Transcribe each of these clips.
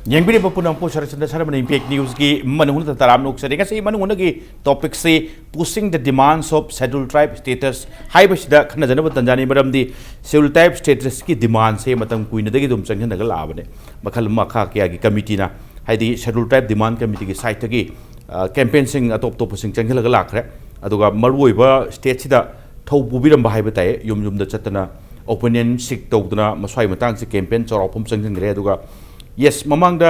Yang punan po Sharatchandra Sharma Impact News ki Manung Hutna taram nok sari kasi Manung Hutna ki topic se pushing the demands of scheduled tribe status hai basida khana jana ba Tanzania maram di scheduled tribe status ki demand se matam kuina dagi dum changhan daga labane makhal makha kya ki committee na hai di scheduled tribe demand committee ki site ki campaign sing atop top sing changhan daga lakhre aduga marwoi ba state sida thau pubiram ba hai ba tai yum da chatana opinion sik tawduna maswai matang se campaign chorapum changhan gre aduga yes mamangda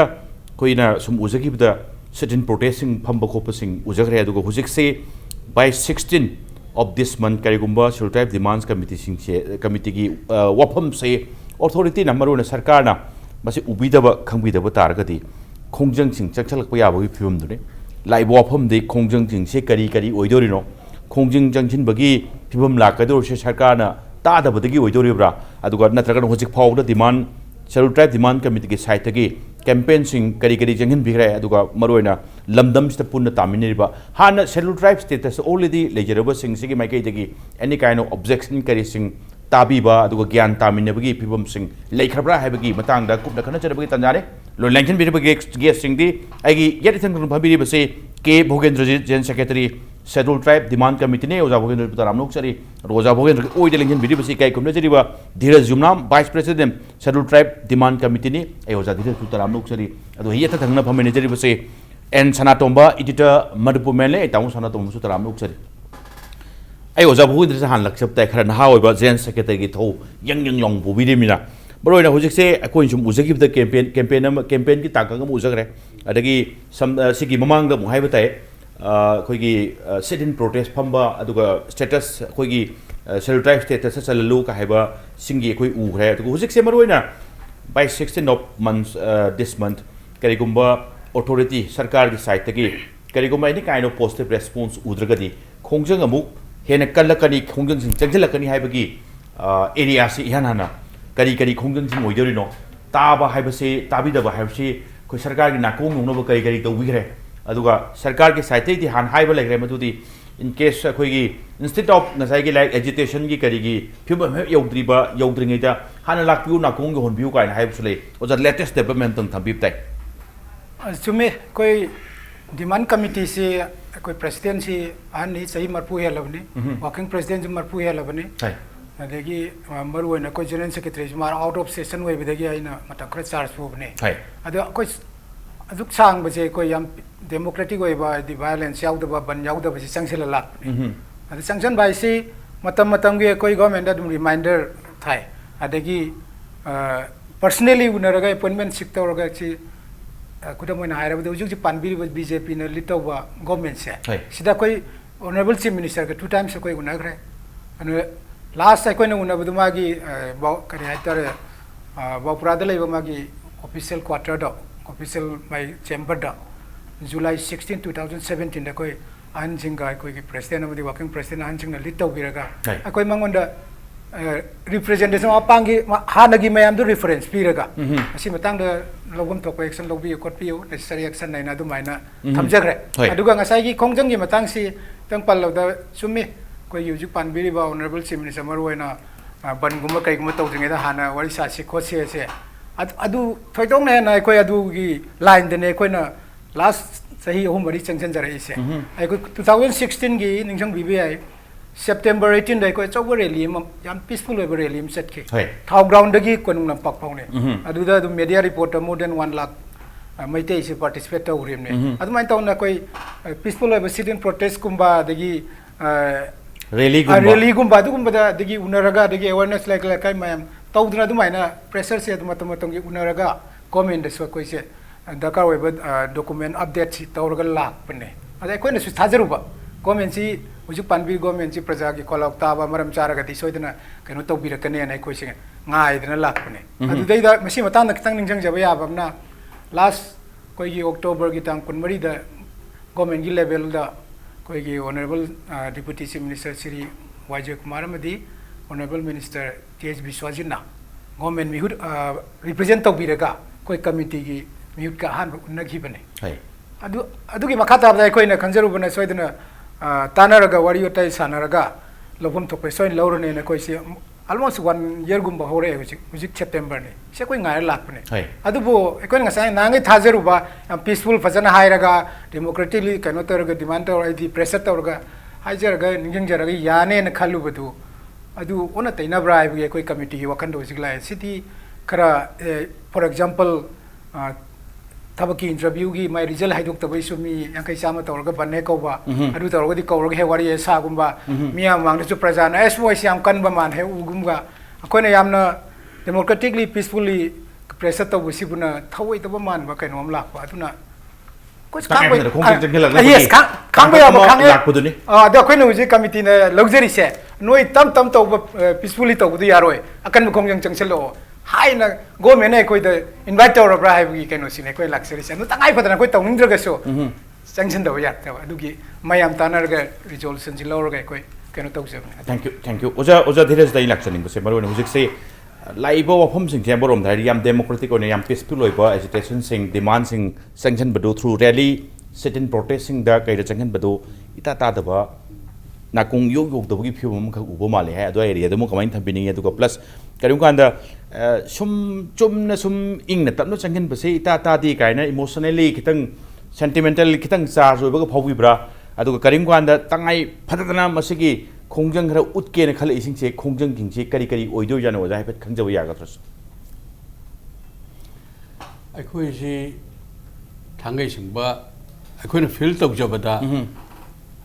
koina sum uzagi bda certain protesting phamba khopasing uzagre aduga hujik se by 16 of this month karigumba scheduled tribe demands committee sing se committee gi wafam se authority na maruna sarkar na masi ubidaba khangbidaba taragadi khongjang sing chakchalak pa yaba gi phibum dune lai wafam de khongjang sing se kari kari oidorino khongjing jangchin bagi phibum lakador se sarkar na ta da badagi oidoribra aduga natraga hujik phawda demand scheduled tribe demand committee ki site ki campaign sing kari jangin bigre aduga maroina lamdam sta punna taminiriba hana scheduled tribe status already lejeraba sing sigi maikai dagi any kind of objection kari sing tabiba aduga gyan taminabagi pibam sing leikhrabra haibagi matangda kupna khana charabagi tanjare lo lankin birabagi guest sing di agi yetithang phabiri base ke Bhogendrajit Gen Secretary scheduled tribe demand committee ne oja Bhogendrajit taramnok sari roja Bhogendrajit oi de lankin biri base kai kumna jariba Dhiraj Yumnam vice president scheduled tribe demand committee ne oja Dhiraj taramnok sari adu hiyata thangna phamene jariba se en Sanatomba editor Manipur mele taung Sanatomba su taramnok sari ai oja Bhogendrajit han lakchap tai khara na hoiba Gen Secretary gi tho yang long bu biri mina Baroina hojik se akoi sum uzagi the campaign ki takang mu uzagre adagi sam sigi mamang da mu haiba tai khoi gi sit in protest phamba aduga status khoi gi scheduled tribe status chalalu ka haiba singi khoi u khre aduga hojik se maroina by 16 of months this month karigumba authority sarkar gi site gi karigumba any kind of positive response udragadi khongjang amu hena kallakani khongjang sing changjilakani haiba gi area si ihana kari khongjang sing oidorino taba haibase tabidaba haibase ko sarkar gi nakong nungno kari tawigre aduga sarkar gi site di han haiba legre madudi in case khoi gi instead of nasai gi like agitation gi kari gi phibam yodringai da han lakpiu nakong gi honbiu kai haibsule oja latest development tang thambip tai sume koi demand committee se koi president si an ni sahi marpu helabni working president marpu helabni adagi maruina ko general secretary mar out of session we bidagi aina mata khra charge pobne adu ko aduk sang baje ko yam democratic way ba di violence yaud ba ban yaud ba sangsel lak adu sanction bai si matam ge ko government adum reminder thai adagi personally unaraga appointment sector ga chi kudamoina haira ba ujuk panbiri BJP na litoba government se sida koi honorable chief minister ga two times ko unagre anu last I कोई ना बुध मागी करी है तर बापुराद ले मागी official quarter डा official my chamber डा July 16 2017 डा कोई आंजिंगा कोई की president अमदी working president आंजिंगा लिट्टा उबिरगा कोई मंगोंडा representation आपांगी हाँ नगी मैं आमदो reference पीरगा ऐसी मतंग डा लोगों तो कोई action लोग भी कोट पियो necessary action नहीं ना तो मायना थमजगरे अदुगा ngасai की खोंगजंग की मतंग सी तंग पल लोग दा सुमी कोई यूजिक पानबिरी बा ऑनरेबल चीफ मिनिस्टर मरुना बनगुम कईगुम तौद्रिंगेदा हाना वरी सासे खोसे से अदु थोइदोंग ने ना कोई अदु की लाइन दने कोइना लास्ट सही अहुम बरी चंगचन जरे से आई कोई 2016 की निंगसंग बीबीआई September 18 दे कोई चौबो रैली याम पीसफुल वे रैली में सेट के थाउ ग्राउंड दगी कोनुंग नम पक पाउने अदुदा अदु media reporter more than 1 lakh Meitei से पार्टिसिपेट तौरिमने अदु माइन तौना कोई पीसफुल वे सिटिंग प्रोटेस्ट कुंबा दगी rally gumba du gumba da digi unaraga digi awareness like kai mayam tawduna du maina pressure se matam gi unaraga comment so koi se dakar we document update si tawraga lak pne ada koi na su thajaruba comment si uju panbi government si praja gi kolak ta ba maram charaga ti soidana kaino tawbirakane na koi se ngai dana lak pne adu dai da masi mata na kitang ningjang jaba ya bamna last koi gi october gi tang kunmari da government gi level da कोई की honourable deputy chief minister Shri YJ Kumar मदी honourable minister TH Vishwajit ना government मिहुट represent तौबिरगा कोई committee की मिहुट का हान उन्नगी बने अदु की मखा ताबदा कोई ना खंजरु बने सोइदना तानरगा वारी उtai सानरगा लोबम थोपे सोइन लौरने ना कोई से almost 1 year gumba hore hujik September ne se koi ngai lak ne adu bo ekoi ngasai nangai thajeru ba peaceful fajana hairaga democratically kano taraga demand tor id pressure torga haijaraga ningjing jaraga yane na khalu badu adu ona taina bra ai ekoi committee wakan do sigla city kara for example tabaki interview gi my result haidok tabai sumi yankai sama torga banne ko ba adu torga di kawrga he wari sa gumba miya mang su prajana es voice yam kan ba man he ugumga akoina yamna democratically peacefully pressure to busibuna thawai to ba man ba kainom lak ba aduna ko khang ba yes khang ba ba khang lak puduni da koina uji committee na luxury se noi tam to peacefully to bu yaroi akan khong yang changselo hai na government ai koi da invite to ra hai gi keno sine koi luxury se no tangai padana koi tawning dra ga so sanction da ya ta adu gi mayam tanar ga resolution ji lor ga koi keno tau se thank you oja Dhiraj da election se maru hujik se laibo wafam sing the borom da yam democratic on yam peaceful loiba agitation sing demand sing sanction badu through rally sit in protesting da kai da sanction badu ita ta da ba na kung yog da gi phiu mum kha ubo male ha ado area da mo kamain thambini adu ko plus karim kan da sum chumna sum ingna tapno changin base ita ta di kaina emotionally kitang sentimental kitang charge oiba ka phawi bra adu karim kan da tangai phatana masigi khongjang khara utke na khala ising che khongjang ging che kari oido jana oja hepet khangjaw ya ga tros akhoi ji thangai singba akhoi na feel tok jabada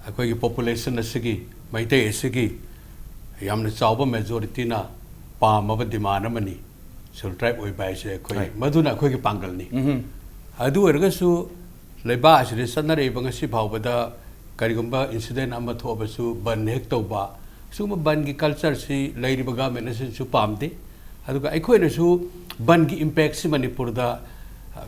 akhoi gi population asigi maite asigi yamna chawba majority na पामब demand मनी सेल tribe ओइ बाय से खोइ मधुना खोइ के पांगल नि अदु अरगसु लेबा आसिरे सनरे बंगसि भावबदा करिगुंबा इंसिडेंट अमा थोबसु बन हेक तौबा सुम बन की कल्चर सि लैरिबा गवर्नमेंट से सु पामदे अदुगा अखोइनसु बन की इंपैक्ट सि मणिपुर दा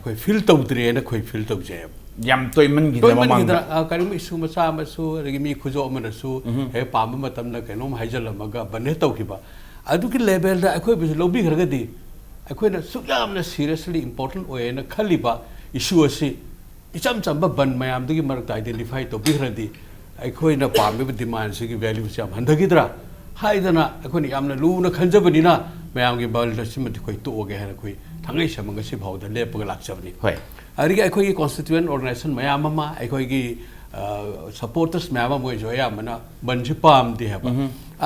खोइ फील तौद्रे न खोइ feel तौजे yam toiman gi da mamang da karim isu masa masu regi mi khujo manasu he pam matam na kenom haijalamaga bane taukiba aduki level da akhoi bis lobby khargadi akhoi na sukyamna seriously important oena khaliba issue asi icham chamba ban mayam dugi marak identify to bihradi akhoi na pambe demand si gi value si am handagidra haidana akhoi ni yamna lu na khanjabani na mayam gi bal simati khoi to oge ha khoi thangai samanga si bhawda lepaga lakchabni hoi arigi akhoi gi constituent organization mayam ma akhoi gi supporters mayam mo joya mana banji pam de ha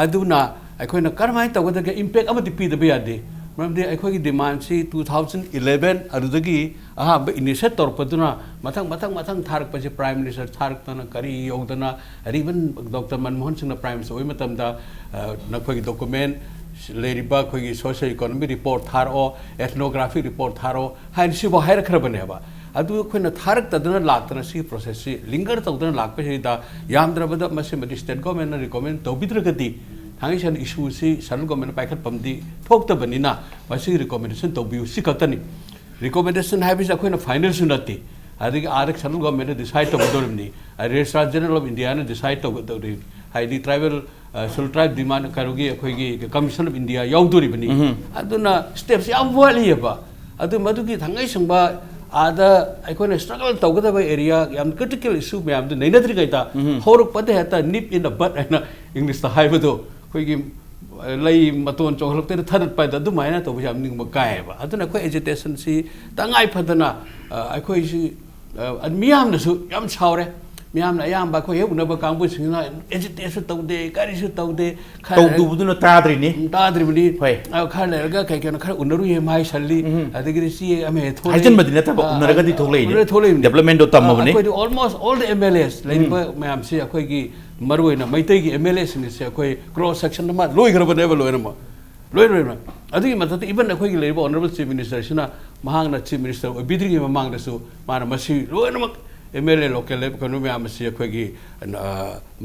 aduna akhoi na karmai tawada ga impact amati pi da be ade mamde akhoi gi demand si 2011 adudagi aha ba initiate torpaduna mathang tharak pa prime minister tharak tana kari yogdana even Dr. Manmohan Singh na prime minister oi matam da na khoi gi document leriba khoi gi social economy report tharo ethnographic report tharo hain si bo hair khrabane ba adu khoi na tharak taduna laktana si process si linger tawdana lakpa si da yamdrabada mase madi state government na recommend tawbidragati hangisan issue si central government paikhat pamdi thokta banina masi recommendation tawbiu si katani recommendation habis akhoi na final sunati adigi arek central government decide tawdorni registrar general of India na decide tawdori haidi tribal sul tribe demand karugi akhoi gi commission of India yaudori bani aduna steps yam wali ba adu madugi thangai sangba ada akhoi struggle tawgada area yam critical issue me am du nainadri kaita horuk pade hata nip in the butt na English ta haibado khoi gi lai maton chohlok te thadat pai da du maina to yam ning ma kai ba aduna khoi agitation si tangai phadana akhoi si miyam na su yam chaure miyam na yam ba khoi he unaba kangbu singna agitation tawde kari su tawde tawdu buduna tadri ni bani hoi khale ga kai kana khar unaru he mai salli adigi si ame thoi hajan madina ta unaraga di tholei ni development do tamma bani khoi almost all the MLAs lai mayam si akhoi gi marwena maitai gi MLAs ni se akhoi cross section ma loi garba ne ba loi ma adigi matata even akhoi gi leiba honorable chief minister sina mahang na chief minister bidri gi mamang da su mana masi loi na MLA local level kanu me am si akhoi gi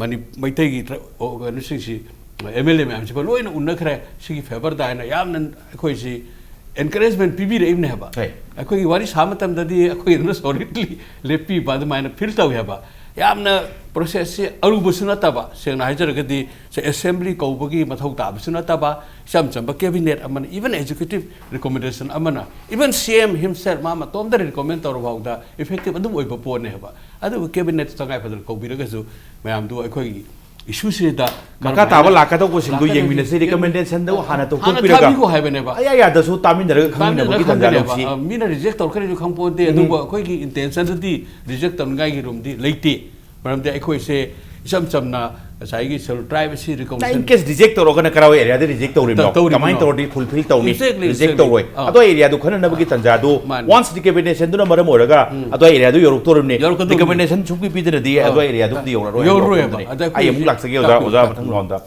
mani maitai gi organisation si MLA me am si loi na unnakhre si gi favor da na yam nan akhoi si encouragement pibi re ibne ba akhoi gi wari samatam da di akhoi na solidly lepi ba da maina feel taw ba yamna process se aru busuna taba sengna hajaragadi se assembly kawbagi mathau ta busuna taba samchamba cabinet amana even executive recommendation amana even CM himself mama tomda recommend tor bauda effective adum oiba pone ba adu cabinet tangai fadal kawbiraga su mayam du akhoi issue se da maka taba laka to ko sindu yeng min se recommendation do hana to ko hana piraga thabi ko haibane ba aya ya da su tamin da khang na ba ki tan jalo si mina reject tor khare khang po de adu ba khoi gi intention di reject tan ngai gi rum di leite maram de khoi se sam sam na sai gi cell tribe si recommendation in case reject to rogana karaw area de reject to rim no kamai to di fulfill to ni reject to roi ado area du khana na ba ki tan ja do once recommendation du na maram oraga ado area du yoruk to rim ni recommendation chukpi pi de di ado area du di yora roi ai mu lak sage oza oza thang ron da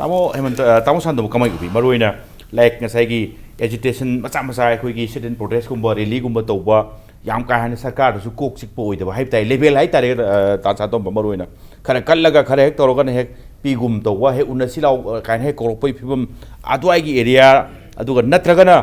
tamo heman tamo san do kamai bi maroi na like ngasai gi agitation macha macha khoi gi student protest kumba rally kumba to ba yam ka han sarkar su kok sik po ida ba hai tai level hai tare ta cha tom maroi na khare kallaga khare hek torogan hek pigum to wa he unasilaw kan he korpoi phibam adwai gi area aduga natragana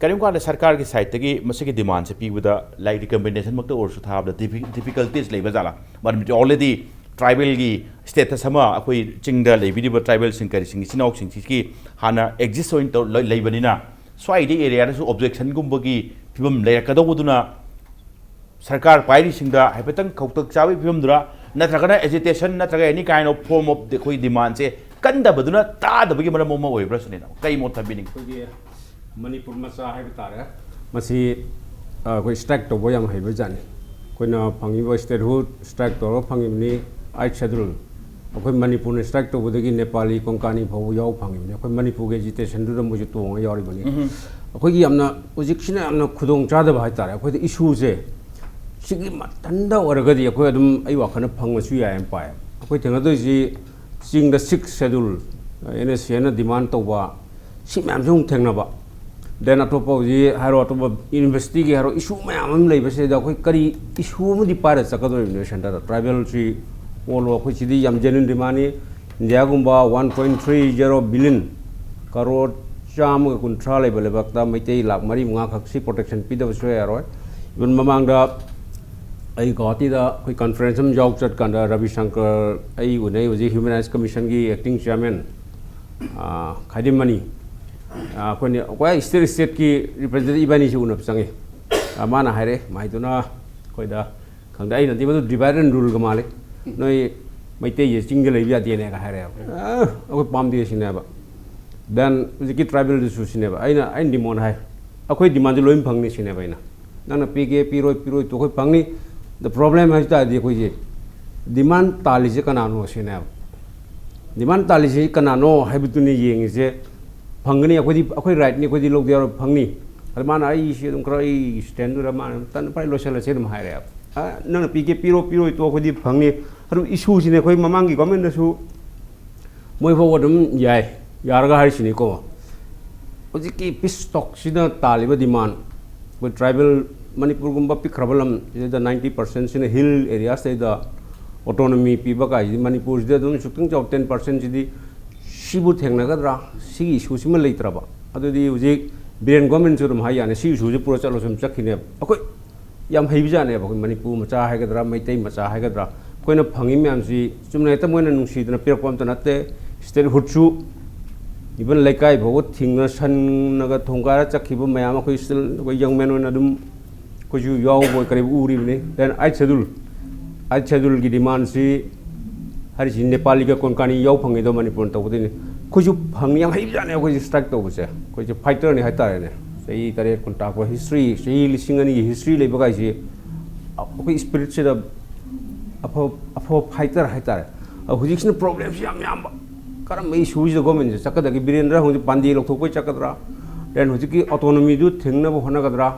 karim ka sarkar gi side tagi masigi demand se piguda like recommendation makta or su thab the difficulties leba jala but already tribal gi status sama akoi chingda lebi ba tribal sing kari sing sinok sing ki hana exist oin to lebani na swai di area su objection gumba gi phibam le ka do buduna sarkar pairi singda haipetang khautak chawi phibam dura natragana agitation natraga any kind of form of the koi demand se kanda baduna ta da bagi maram mo oi brasne na kai mo thabini Manipur masa hai bitara masi koi strike to boyam hai bajani koi na phangi bo statehood strike to ro phangi ni ai schedule koi Manipur ne strike to bodagi Nepali Konkani bhaw yaw phangi ni koi Manipur ge agitation du mo ju to yawri bani koi gi amna ojik sina amna khudong cha da bhai tara koi issue se sigi matanda oragadi akoi adum ai wakhana phangma su ya em pa akoi thenga do ji sing the 6th schedule ene sena demand to ba si mam jung thengna ba then atopa ji haro atopa university gi haro issue mayam am lei ba se da akoi kari issue mu di para sakado university da tribal ji wolo akoi chi di yam genuine demand ni india gumba 1.30 billion crore cham ga kuntra lei ba bakta maitei lakh mari nga khak si protection pi da so ya roi even mamang da ai goti da koi conference am jog chat kan da Ravi Shankar ai unai uji human rights commission gi acting chairman khadim mani koi ni koi state ki representative ibani ju unap sangi mana haire mai tuna koi da khangda ai nanti madu divide and rule ga malik noi maite ye single lai bia dene ga haire akoi pam di sine ba then uji ki tribal su sine ba ai demand hai akoi demand loim phangni sine ba ina nana pige piroi to koi phangni the problem is that the koi demand tali je kanano sine demand tali je kanano habituni yeng je phangni akoi right ni koi log dia phangni mana ai se dum krai stand ra man tan pai lo sala se dum hai re nang pige piro to koi phangni haru issue sine koi mamang gi government su moi fo dum yai yarga har sine ko oji ki pistock sina tali ba demand koi tribal Manipur gumba pikrabalam is the 90% in hill areas say the autonomy piba ka Manipur de dum sukting jaw 10% jidi sibu thengna ga dra si issue sima leitra ba adu di uji biren government jurum ha yana si issue ju pura chalo sum chakhine akoi yam heibi jane ba Manipur macha ha ga dra maitai macha ha ga dra koina phangi myam si chumna eta moina nungsi dna pirpom ta natte state hutsu even laikai bhot thingna san naga thongkara chakhiba mayam akoi still koi young man na dum ko ju yaw boy kare uri ne then ai schedule gi demand si hari sin Nepali ga Konkani yaw phangi do Manipur to bodin ko ju phang yam hai jane ko strike to bose ko ju fighter ni hai tare ne sei tare konta ko history sei lisingani history le bagai si ko spirit se da apo fighter hai tare hujik sin problem si yam ba karam mai shuj do government sakada gi birendra hu pandi lok thok poi chakadra then hujik ki autonomy du thengna bo hona gadra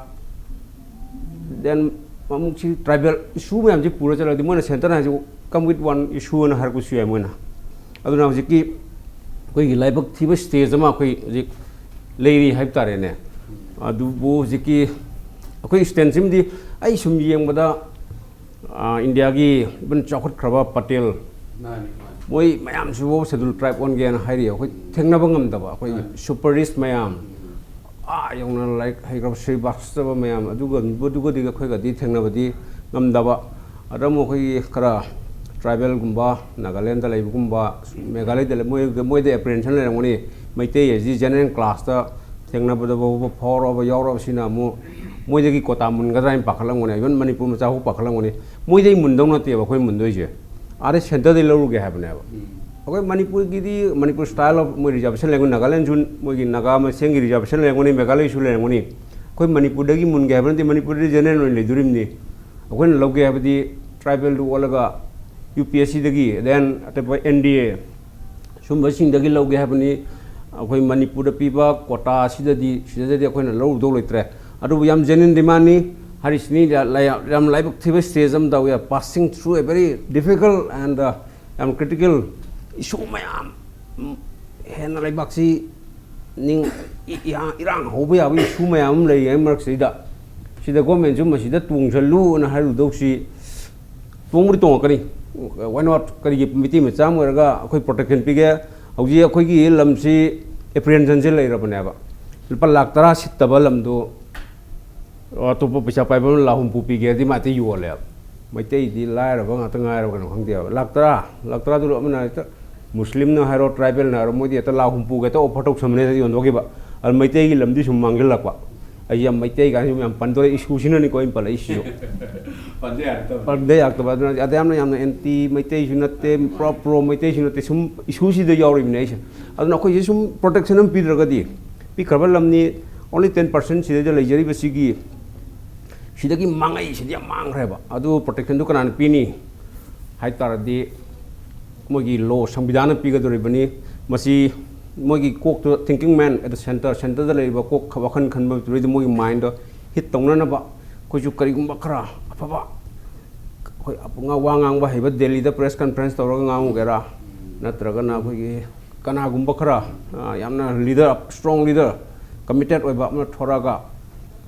then mamukchi tribal issue mayam ji pura chala di mona center na ji come with one issue na har ku su mona aduna ji ki koi gi laibak thiba stage ma koi ji leiri haip tare ne adu bo ji ki koi stensim di ai sum yeng bada India gi ban chokhat kraba patel moi mayam su bo schedule tribe on gen hairi koi thengna bangam da ba koi superist mayam yung na like haigrab sri basta ba mayam aduga diga khoi ga di thengna badi ngam da ba adamo khoi kara tribal gumba Nagaland lai gumba Meghalaya de moi de apprehension le ngoni maite ye ji general class ta thengna bada bo for of yaw sina mo moi de ki kota mun ga rain pakhalang ngoni yon Manipur ma cha hu pakhalang ngoni moi de mun dong na te ba khoi mun doi je are center de lo ge ha bane ba अगर मणिपुर की Manipur style of मोई reservation लेंगे नागालैंड जुन मोई Naga मसेंगी reservation लेंगे मेघालय सु लेंगे कोई मणिपुर की मुनगे है मणिपुर जनरल लेदुरिमनी अखोन लौगे है ट्राइबल ओलगा UPSC दगी देन अतप NDA सुबह लौगे है अखोई मणिपुर पीबा कोटा सिददी अखोन लौदो लेत्रे अदुबु याम जेन्युइन डिमांड नि हारिसनी याम लाइबक थिबे स्टेज अम दा we are passing through a very difficult and याम क्रिटिकल इशू मैम हेन लाइबक्सी निंग इरांग होबे याब इशू मैम लई मरक सिदा गवर्नमेंट जो मसिदा तुंगजलु न हारुदोसी तुंगबुरी तोंगकनी व्हाई नॉट करी मिटी मचा मोरगा अखोई प्रोटेक्शन पीगे हौजी अखोई लमसी एप्रिहेंशन से लेरबनेबा लुपा लाख 10 सितबा लमदो अतोप पैसा पाइब लाहुम पीगे दी माते योले मैतई दी लायरब ngata ngairab kan khangde lakh 10 दु मुस्लिम न हारो ट्राइबल न हारो मोदी त लाहुम पुगे त ऑफर टोक समने योनदोगिबा अल मैतई की लमदी सुम मांगलकवा आई हम मैतई का हम पंदो इशू सिन नि कोइ पल इशू पंदे याक्तबा अदम याम एंटी मैतई सुनते प्रो मैतई सुनते सुम इशू सि द यावरिमने अदन अखोइ सुम प्रोटेक्शन हम पीद्रगदी पीखरबा लमनी ओनली 10% सिदे लेजरी बसिगी सिदगी मांगई सिदि मांगरेबा अदु प्रोटेक्शन दु कनान पीनी हाइ तारदी मोगी लो संविधान पीगदोरिबनी मसी मोगी कोक तो thinking man at the centre the लेबा कोक वखन खनबा तुरिद मोगी माइंड हिट तौननबा कोजु करिगुंबा खरा अफबा कोई अपंगा वांगांगबा हेबा दिल्ली द प्रेस कॉन्फ्रेंस तौरगा गांगुगेरा नत्रगना कोगी कनागुंबा खरा यामना लीडर स्ट्रांग लीडर कमिटेड ओइबा अमना थोरागा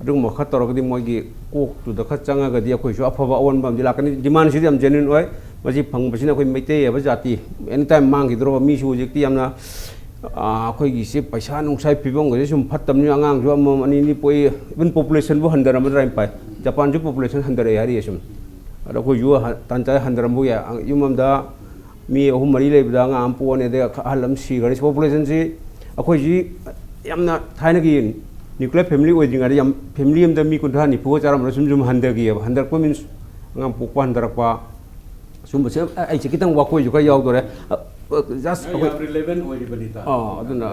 अदुम खत तौरगदी मोगी कोक तु द खत चंगागदी अखोइसु अफबा ओनबा दिलाकनी डिमांड सिदि हम जेन्युइन ओइ मजी फंगबसिना कोई मैते एबा जाति एनी टाइम मांगिद्रो मीसु होजिकती यामना अखोइगी से पैसा नुंसाइ पिबंगजे सुम फत्तमनि आंगांग जो अमनि नि पोइ इवन पॉपुलेशन बो हंदर अमन राइम पाइ जापान जो पॉपुलेशन हंदर यारि यसुम अदो को यु तंचा हंदर मु या युममदा मी अहु मरि लेबदा आंगाम पोने दे हलम सिगरि पॉपुलेशन से अखोइजी यामना थाइनगी न्यूक्लियर फैमिली ओइदिंगारि याम फैमिली अमदा मी कुंथा नि फो चाराम सुम जुम हंदगी हंदर को मीन्स आंगाम पोकपा हंदरपा सुम से आई से कितंग वाकोइ जो का यावदोरे just relevant oiribaniта aduna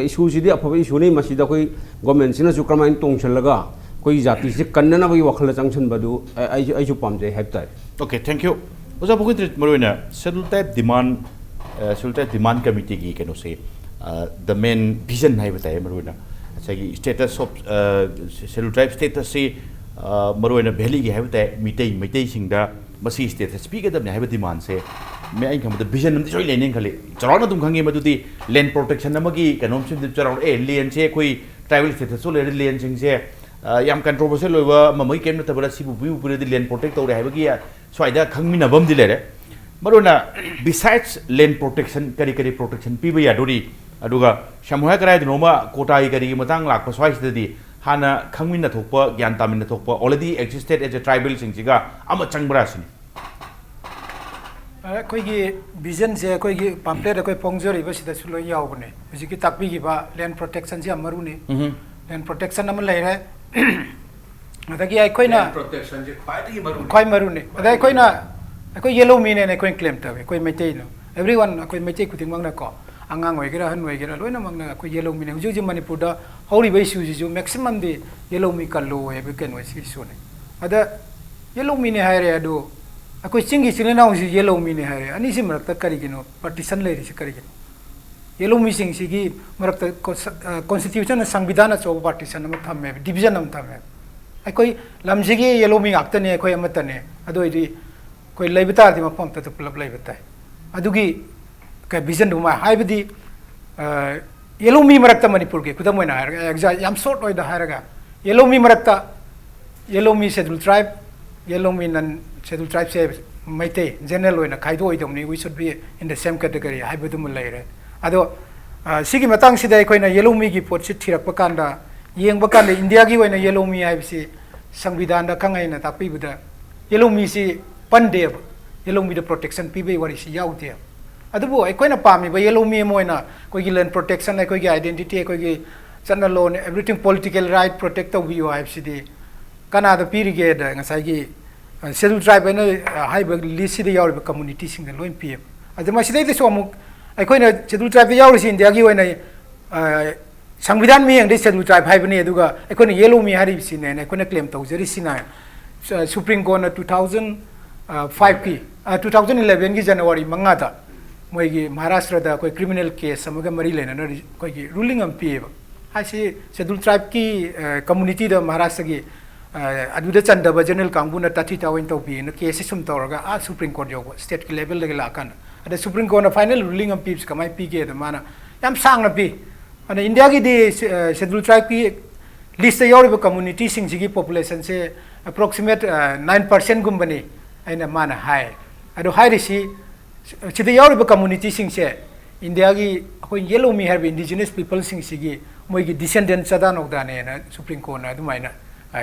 issue sidi aphaba issue nei masida koi government sina su kramain tongchalaga koi jati se kannana bagi wakhal changchan badu ai ju pamjai haiptai. Okay, thank you. Oja Bhogendrajit maruina schedule type demand committee gi keno se the main vision hai batai maruina achagi status of schedule type status se maruina valley gi hai batai mitai singda masi status speak adam hai demand se मैं आई खम vision नम सोई लेने खले चराउन तुम खंगे मदुदी land protection नमगी कनोम SIM चराउन ए लेन से कोई tribal status so ले लेन सिंग से याम कंट्रोवर्शियल लोइबा ममई केम नतबरा सिबु बिउ पुरेदी लैंड प्रोटेक्ट तौरे हाइबगी स्वाइदा खंगमिनबम दि लेरे मरुना बिसाइड्स लैंड प्रोटेक्शन करी प्रोटेक्शन पीबा यादोरी अदुगा शमहोय कराय दनोमा कोटाई करी मतंग लाख स्वाइसददी हाना खंगमिन थोकपा ज्ञान तामिन थोकपा already existed as a tribal सिंगजिगा अम चंगबरा सिनी अखोइगी विजन से अखोइगी पम्पलेट अखोइ पोंगजोरिबा सिदा सुलो यावबने हुजिकी ताकपीगिबा लैंड प्रोटेक्शन से अमरुने लैंड प्रोटेक्शन अम लेरे अदगी अखोइना प्रोटेक्शन जे खाइ मरुने अदा अखोइना अखोइ येलो मीने ने अखोइ क्लेम तबे अखोइ मैतेनो एवरीवन अखोइ मैते खुदिंग मंगना को आंगांग ओइगेरा हन ओइगेरा लोइना मंगना अखोइ येलो मीने हुजु मणिपुर दा हौरिबा इशू जिजु मैक्सिमम दि येलो मी कल्लो एबे केनो इशूने अदा येलो मीने हायरे अदो अखोइ चिंगी चिंगना उसी येलो मीने हायरे अनि सि मरक्ता करिगिनो पार्टीशन लेरि सि करिगिनो येलो मी सिंग सिगी मरक्ता कॉन्स्टिट्यूशन संविधान चो पार्टीशन म थमे डिवीजन म थमे अखोइ लमजिगी येलो मी आक्तने अखोइ अमतने अदोइदि कोइ लेबता दि मफम त पुलब लेबता अदुगी का विजन दुमा हाइबदी येलो मी मरक्ता मणिपुर के खुदम होइना हायरगा एग्जैक्ट याम शॉर्ट ओइदा हायरगा येलो मी मरक्ता येलो मी शेड्यूल ट्राइब येलो मी नन शेड्यूल ट्राइब से मैते जनरल होइना खाइदो ओइदमनि we should be in the same category हाइबदुम लेरे अदो सिगी मतंग सिदा अखोइना येलो मी की पोट सि थिरकप कांदा येंगब कांदा इंडिया की होइना येलो मी हाइबसि संविधान दा खंगाइना तापिबदा येलो मी सि पंदेब येलो मी द प्रोटेक्शन पीबे वरि सि याउते अदुबो अखोइना पामिबा येलो मी मोइना कोइगी लैंड प्रोटेक्शन अखोइगी आइडेंटिटी अखोइगी चन्ना लोन एवरीथिंग पॉलिटिकल राइट प्रोटेक्ट तौबियो हाइबसिदि कनादा पीरिगे द ngसाइगी शेड्यूल ट्राइब एना हाइब लिस्ट सिदा याउरिबा कम्युनिटी सिंग लोइन पीएम अदमा सिदै सो अमुक ꯑꯩꯈꯣꯏꯅ ꯁꯦꯗꯨꯜ ꯇ꯭ꯔꯥꯏꯕꯇ ꯌꯥꯎꯔꯤꯁꯤ ꯏꯟꯗꯤꯌꯥꯒꯤ ꯑꯣꯏꯅ ꯁꯪꯕꯤꯙꯥꯟ ꯃꯤꯌꯦꯡꯗꯩ ꯁꯦꯗꯨꯜ ꯇ꯭ꯔꯥꯏꯕ ꯍꯥꯏꯕꯅꯤ ꯑꯗꯨꯒ ꯑꯩꯈꯣꯏꯅ ꯌꯦꯜꯂꯣ ꯃꯤ ꯍꯥꯏꯔꯤꯕꯁꯤꯅꯦꯅ ꯑꯩꯈꯣꯏꯅ ꯀ꯭ꯂꯦꯝ ꯇꯧꯖꯔꯤꯁꯤꯅ ꯁꯨꯄ꯭ꯔꯤꯝ ꯀꯣꯔꯠꯅ 2005ꯀꯤ 2011ꯒꯤ ꯖꯅꯋꯥꯔꯤ 5ꯗ ꯃꯣꯏꯒꯤ ꯃꯍꯥꯔꯥꯁꯇ꯭ꯔꯗ ꯑꯩꯈꯣꯏ ꯀ꯭ꯔꯤꯃꯤꯅꯦꯜ ꯀꯦꯁ ꯑꯃꯒ ꯃꯔꯤ ꯂꯩꯅꯅ ꯑꯩꯈꯣꯏꯒꯤ ꯔꯨꯂꯤꯡ ꯑꯃ ꯄꯤꯌꯦꯕ ꯍꯥꯏꯁꯤ ꯁꯦꯗꯨꯜ ꯇ꯭ꯔꯥꯏꯕꯀꯤ ꯀꯝꯃꯨꯅꯤꯇꯤꯗ ꯃꯍꯥꯔꯥꯁꯇ꯭ꯔꯒꯤ ꯑꯗꯨꯗ ꯆꯟꯗꯕ ꯖꯦꯅꯔꯦꯜ ꯀꯥꯡꯕꯨꯅ ꯇꯥꯊꯤ ꯇꯥꯑꯣꯏꯅ ꯇꯧꯕꯤꯅ ꯀꯦꯁꯁꯦ ꯁꯨꯝ ꯇꯧꯔꯒ ꯁꯨꯄ꯭ꯔꯤꯝ ꯀꯣꯔꯠ ꯌꯧꯕ ꯁ꯭ꯇꯦꯠꯀꯤ ꯂꯦꯚꯦꯜꯗꯒꯤ ꯂꯥꯛꯑꯀꯥꯟꯗ ꯑꯗ ꯁꯨꯄ꯭ꯔꯤꯝ ꯀꯣꯔꯠꯅ ꯐꯥꯏꯅꯦꯜ ꯔꯨꯂꯤꯡ ꯑꯃ ꯄꯤꯕꯁꯤ ꯀꯃꯥꯏꯅ ꯄꯤꯒꯦꯗ ꯃꯥꯅ ꯌꯥꯝ ꯁꯥꯡꯅ ꯄꯤ ꯑꯗ ꯏꯟꯗꯤꯌꯥꯒꯤꯗꯤ ꯁꯦꯗꯨꯜ ꯇ꯭ꯔꯥꯏꯕꯀꯤ ꯂꯤꯁꯇ ꯌꯥꯎꯔꯤꯕ ꯀꯝꯃꯨꯅꯤꯇꯤꯁꯤꯡꯁꯤꯒꯤ ꯄꯣꯄꯨꯂꯦꯁꯟꯁꯦ ꯑꯦꯄ꯭ꯔꯣꯛꯁꯤꯃꯦꯠ 9%ꯒꯨꯝꯕꯅꯤ ꯑꯩꯅ ꯃꯥꯅ ꯍꯥꯏ ꯑꯗꯣ ꯍꯥꯏꯔꯤꯁꯤ ꯁꯤꯗ ꯌꯥꯎꯔꯤꯕ ꯀꯝꯃꯨꯅꯤꯇꯤꯁꯤꯡꯁꯦ ꯏꯟꯗꯤꯌꯥꯒꯤ ꯑꯩꯈꯣꯏ ꯌꯦꯜꯂꯣ ꯃꯤ ꯍꯥꯏꯔꯤꯕ ꯏꯟꯗꯤꯖꯤꯅꯁ ꯄꯤꯄꯜꯁꯤꯡꯁꯤꯒꯤ ꯃꯣꯏꯒꯤ ꯗꯤꯁꯦꯟꯗꯦꯟ ꯆꯗꯥ ꯅꯧꯗꯥꯅꯦꯅ ꯁꯨꯄ꯭ꯔꯤꯝ ꯀꯣꯔꯠꯅ ꯑꯗꯨꯃꯥꯏꯅ